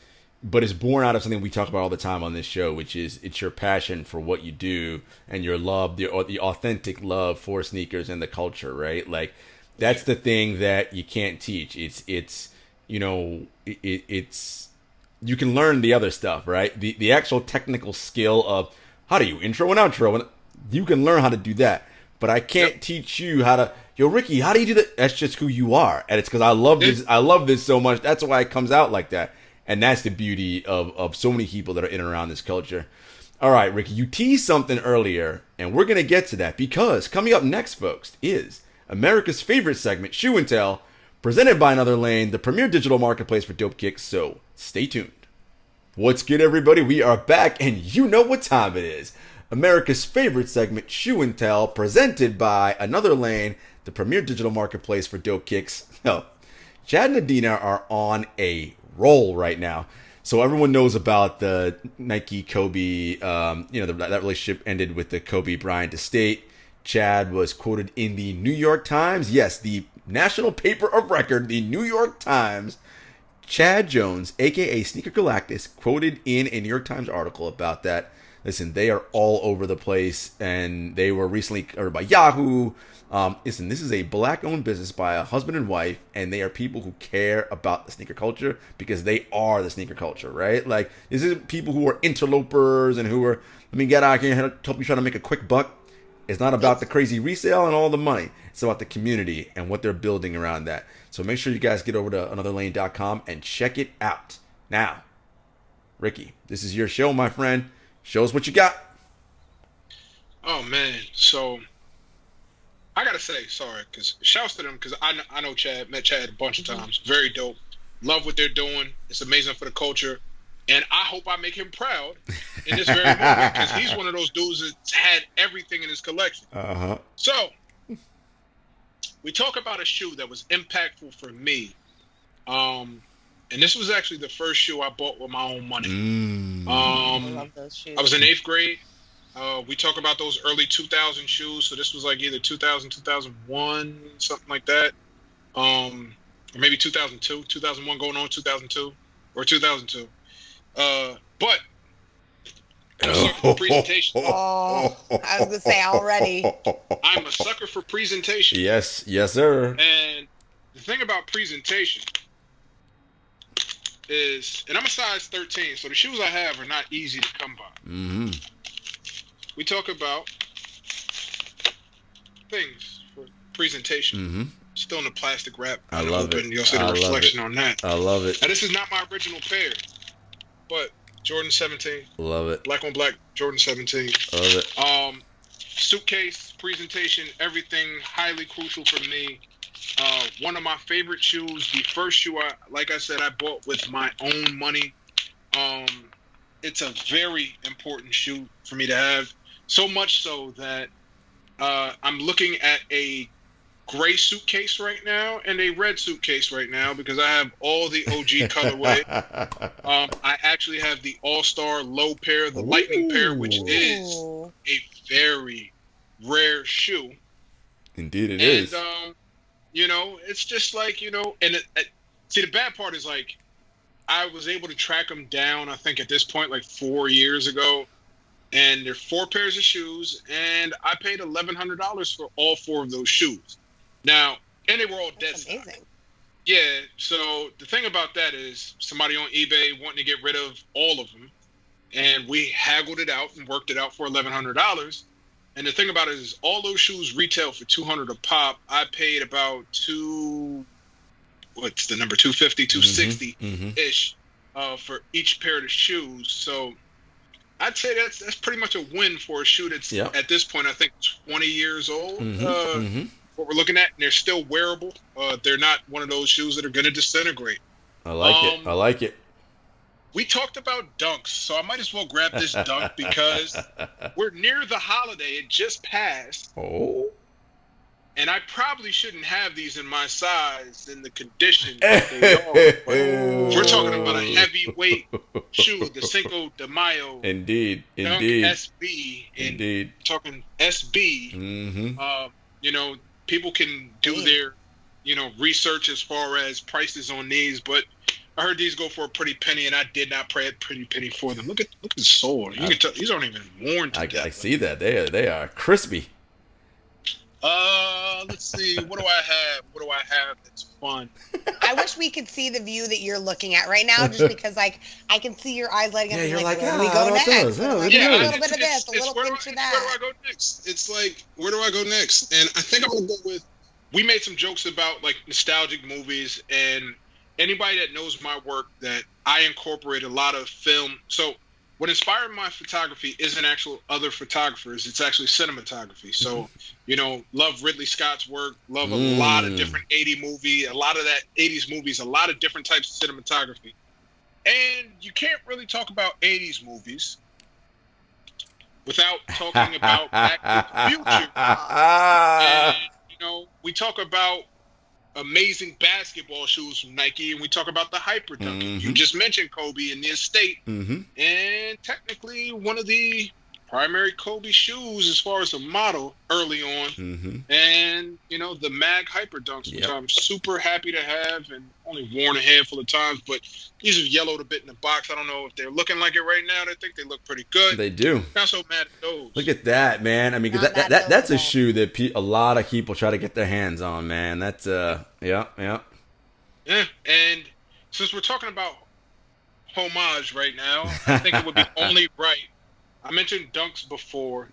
born out of something we talk about all the time on this show, which is it's your passion for what you do and your love, the authentic love for sneakers and the culture, right? Like, that's the thing that you can't teach. It's you know, it's you can learn the other stuff, right? The actual technical skill of how do you intro and outro, and you can learn how to do that. But I can't teach you how to. Yo, Ricky, how do you do that? That's just who you are, and it's because I love this. I love this so much. That's why it comes out like that, and that's the beauty of so many people that are in and around this culture. All right, Ricky, you teased something earlier, and we're gonna get to that, because coming up next, folks, is America's favorite segment, Shoe and Tell, presented by Another Lane, the premier digital marketplace for dope kicks. So stay tuned. What's good, everybody? We are back, and you know what time it is. America's favorite segment, Shoe and Tell, presented by Another Lane, the premier digital marketplace for dope kicks. No, Chad and Adina are on a roll right now. So everyone knows about the Nike Kobe, that relationship ended with the Kobe Bryant estate. Chad was quoted in the New York Times. Yes, the national paper of record, the New York Times. Chad Jones, a.k.a. Sneaker Galactus, quoted in a New York Times article about that. Listen, they are all over the place, and they were recently covered by Yahoo. Listen, this is a black-owned business by a husband and wife, and they are people who care about the sneaker culture because they are the sneaker culture, right? Like, this isn't people who are interlopers and who are, let me get out here and help you try to make a quick buck. It's not about the crazy resale and all the money. It's about the community and what they're building around that. So make sure you guys get over to anotherlane.com and check it out. Now, Ricky, this is your show, my friend. Show us what you got. Oh, man. So, I got to say, sorry, because shouts to them, because I know Chad, met Chad a bunch of times. Very dope. Love what they're doing. It's amazing for the culture. And I hope I make him proud in this very moment, because he's one of those dudes that's had everything in his collection. Uh-huh. So, we talk about a shoe that was impactful for me. and this was actually the first shoe I bought with my own money. I love those shoes. I was in 8th grade. We talk about those early 2000 shoes, so this was like either 2000, 2001, something like that, or maybe 2002, 2001 going on 2002, or 2002. But I'm a sucker for presentation. Oh, I was gonna say already. I'm a sucker for presentation. Yes, sir. And the thing about presentation is, and I'm a size 13, so the shoes I have are not easy to come by. We talk about things for presentation. Still in the plastic wrap. I love it. You'll see the reflection on that. I love it. Now, this is not my original pair, but Jordan 17. Love it. Black on black, Jordan 17. Love it. Suitcase, presentation, everything highly crucial for me. One of my favorite shoes, the first shoe like I said, I bought with my own money. It's a very important shoe for me to have. So much so that I'm looking at a gray suitcase right now and a red suitcase right now because I have all the OG colorway. I actually have the All-Star low pair, the Lightning pair, which is a very rare shoe. Indeed it is. And, it's just like, and see, the bad part is like, I was able to track them down, I think at this point, like 4 years ago. And they're 4 pairs of shoes, and I paid $1,100 for all 4 of those shoes. Now, and they were all dead stock. Amazing. Yeah, so the thing about that is somebody on eBay wanting to get rid of all of them, and we haggled it out and worked it out for $1,100. And the thing about it is all those shoes retail for $200 a pop. I paid about $250, $260-ish for each pair of shoes. So I'd say that's pretty much a win for a shoe that's at this point, I think 20 years old. What we're looking at, and they're still wearable. They're not one of those shoes that are going to disintegrate. I like it. We talked about dunks, so I might as well grab this dunk because we're near the holiday. It just passed. Oh. And I probably shouldn't have these in my size in the condition that they are. But we're talking about a heavyweight shoe, the Cinco de Mayo. Indeed. Dunk SB. Indeed. Talking SB. People can do their, research as far as prices on these, but I heard these go for a pretty penny, and I did not pay a pretty penny for them. Look at the sole. You can tell these aren't even worn to death. I see that. They are crispy. Let's see. What do I have that's fun? I wish we could see the view that you're looking at right now, just because I can see your eyes lighting up. Yeah, and you're like, where do we go next? a little bit of this, a little pinch of that. Where do I go next? It's like, where do I go next? And I think I'm gonna go with. We made some jokes about like nostalgic movies, and anybody that knows my work, that I incorporate a lot of film. So what inspired my photography isn't actual other photographers. It's actually cinematography. So, love Ridley Scott's work, love a lot of different 80s movies, a lot of different types of cinematography. And you can't really talk about 80s movies without talking about Back to the Future. And, we talk about amazing basketball shoes from Nike, and we talk about the Hyper Dunk. You just mentioned Kobe and the estate, and technically one of the primary Kobe shoes as far as a model early on, and the Mag Hyper Dunks, which I'm super happy to have, and only worn a handful of times, but these have yellowed a bit in the box. I don't know if they're looking like it right now. I think they look pretty good. They do. Not so mad at those. Look at that, man. I mean, that's a shoe that a lot of people try to get their hands on, man. That's yeah. And since we're talking about homage right now, I think it would be only right. I mentioned dunks before,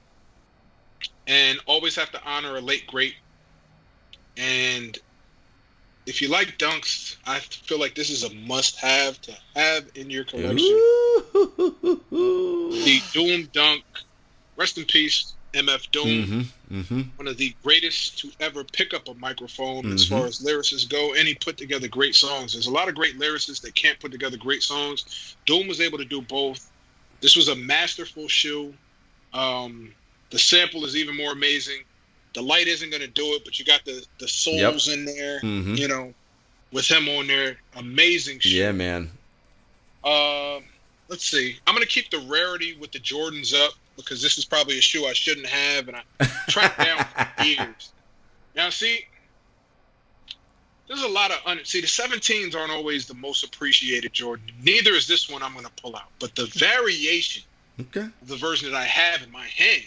and always have to honor a late great. And if you like dunks, I feel like this is a must-have to have in your collection. The Doom Dunk, rest in peace, MF Doom. One of the greatest to ever pick up a microphone as far as lyricists go, and he put together great songs. There's a lot of great lyricists that can't put together great songs. Doom was able to do both. This was a masterful shoe. The sample is even more amazing. The light isn't going to do it, but you got the soles in there. with him on there. Amazing shoe. Yeah, man. Let's see. I'm gonna keep the rarity with the Jordans up because this is probably a shoe I shouldn't have, and I tracked down for years. Now, see, there's a lot of see. The 17s aren't always the most appreciated Jordan. Neither is this one I'm gonna pull out. But the variation of the version that I have in my hand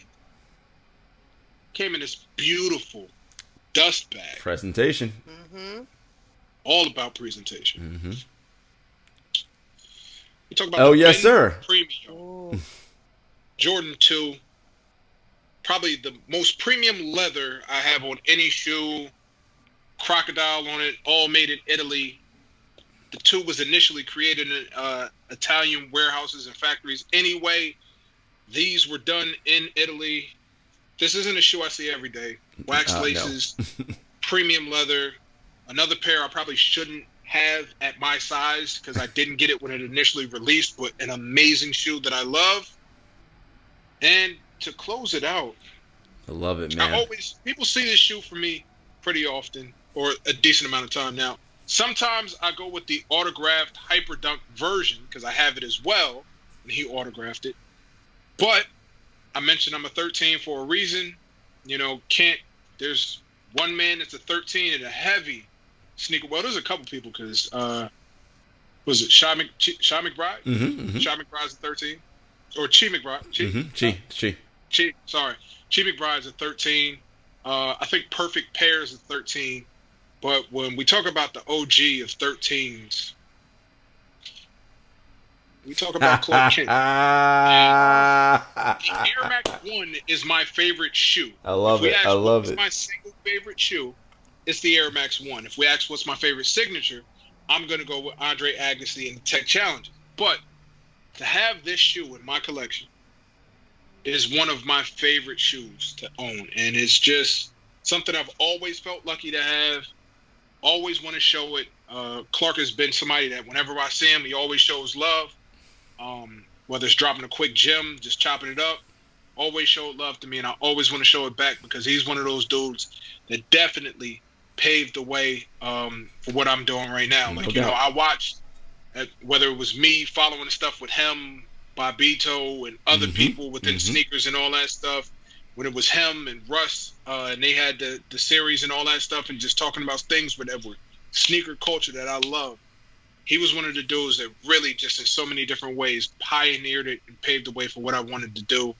came in this beautiful dust bag. Presentation. Mm-hmm. All about presentation. Mm-hmm. We talk about yes, sir. Premium. Jordan 2. Probably the most premium leather I have on any shoe. Crocodile on it, all made in Italy. The 2 was initially created in Italian warehouses and factories. Anyway, these were done in Italy. This isn't a shoe I see every day. Wax laces, no. Premium leather. Another pair I probably shouldn't have at my size because I didn't get it when it initially released, but an amazing shoe that I love. And to close it out, I love it, man. People see this shoe for me pretty often, or a decent amount of time now. Sometimes I go with the autographed Hyperdunk version because I have it as well, and he autographed it. But I mentioned I'm a 13 for a reason. You know, there's one man that's a 13 and a heavy sneaker. Well, there's a couple people because, was it Shy McBride? Mm-hmm, mm-hmm. Shy McBride's a 13. Or Chi McBride. Chi. Sorry. Chi McBride's a 13. I think Perfect Pair's a 13. But when we talk about the OG of 13s, we talk about Clark Kent. The Air Max 1 is my favorite shoe. I love it. What's my single favorite shoe? It's the Air Max 1. If we ask what's my favorite signature, I'm going to go with Andre Agassi and the Tech Challenges. But to have this shoe in my collection is one of my favorite shoes to own. And it's just something I've always felt lucky to have. Always want to show it. Clark has been somebody that whenever I see him, he always shows love. Whether it's dropping a quick gem, just chopping it up, always showed love to me, and I always want to show it back because he's one of those dudes that definitely paved the way for what I'm doing right now. Like, you know, I watched, whether it was me following stuff with him, Bobito, and other people within sneakers and all that stuff, when it was him and Russ, and they had the series and all that stuff, and just talking about things whatever sneaker culture that I love. He was one of the dudes that really just in so many different ways pioneered it and paved the way for what I wanted to do,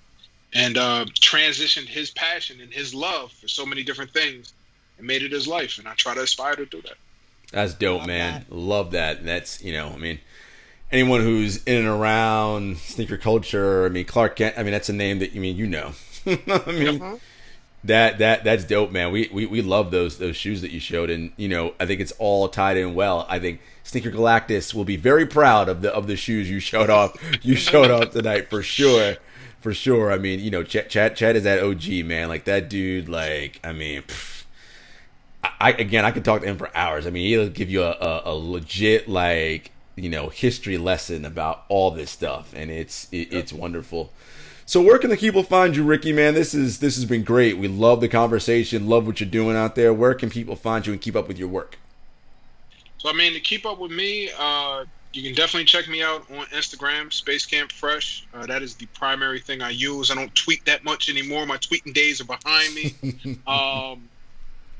and transitioned his passion and his love for so many different things and made it his life. And I try to aspire to do that. That's dope, man. Love that. And that's, you know, I mean, anyone who's in and around sneaker culture, I mean, Clark Kent, I mean, that's a name that, you know, I mean, that's dope, man. We love those shoes that you showed, and you know, I think it's all tied in well. I think Sneaker Galactus will be very proud of the shoes you showed off tonight for sure. I mean, you know, Chad is that OG, man. Like that dude, like, I mean, I could talk to him for hours. I mean, he'll give you a legit, like, you know, history lesson about all this stuff, and it's wonderful. So where can the people find you, Ricky, man? This has been great. We love the conversation, love what you're doing out there. Where can people find you and keep up with your work? So, I mean, to keep up with me, you can definitely check me out on Instagram, Spacecampfresh. That is the primary thing I use. I don't tweet that much anymore. My tweeting days are behind me.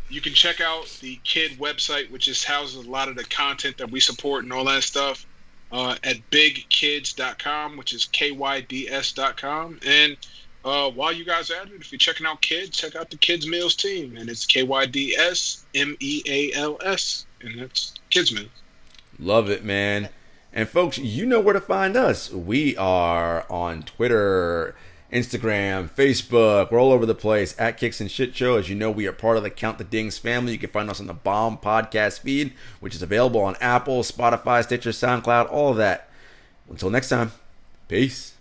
You can check out the Kid website, which just houses a lot of the content that we support and all that stuff. At bigkids.com, which is KYDS.com. And while you guys are at it, if you're checking out Kids, check out the Kids Meals team. And it's KYDS MEALS. And that's Kids Meals. Love it, man. And folks, you know where to find us. We are on Twitter, Instagram, Facebook. We're all over the place at Kicks and Shit Show. As you know, we are part of the Count the Dings family. You can find us on the Bomb podcast feed, which is available on Apple, Spotify, Stitcher, SoundCloud, all of that. Until next time, peace.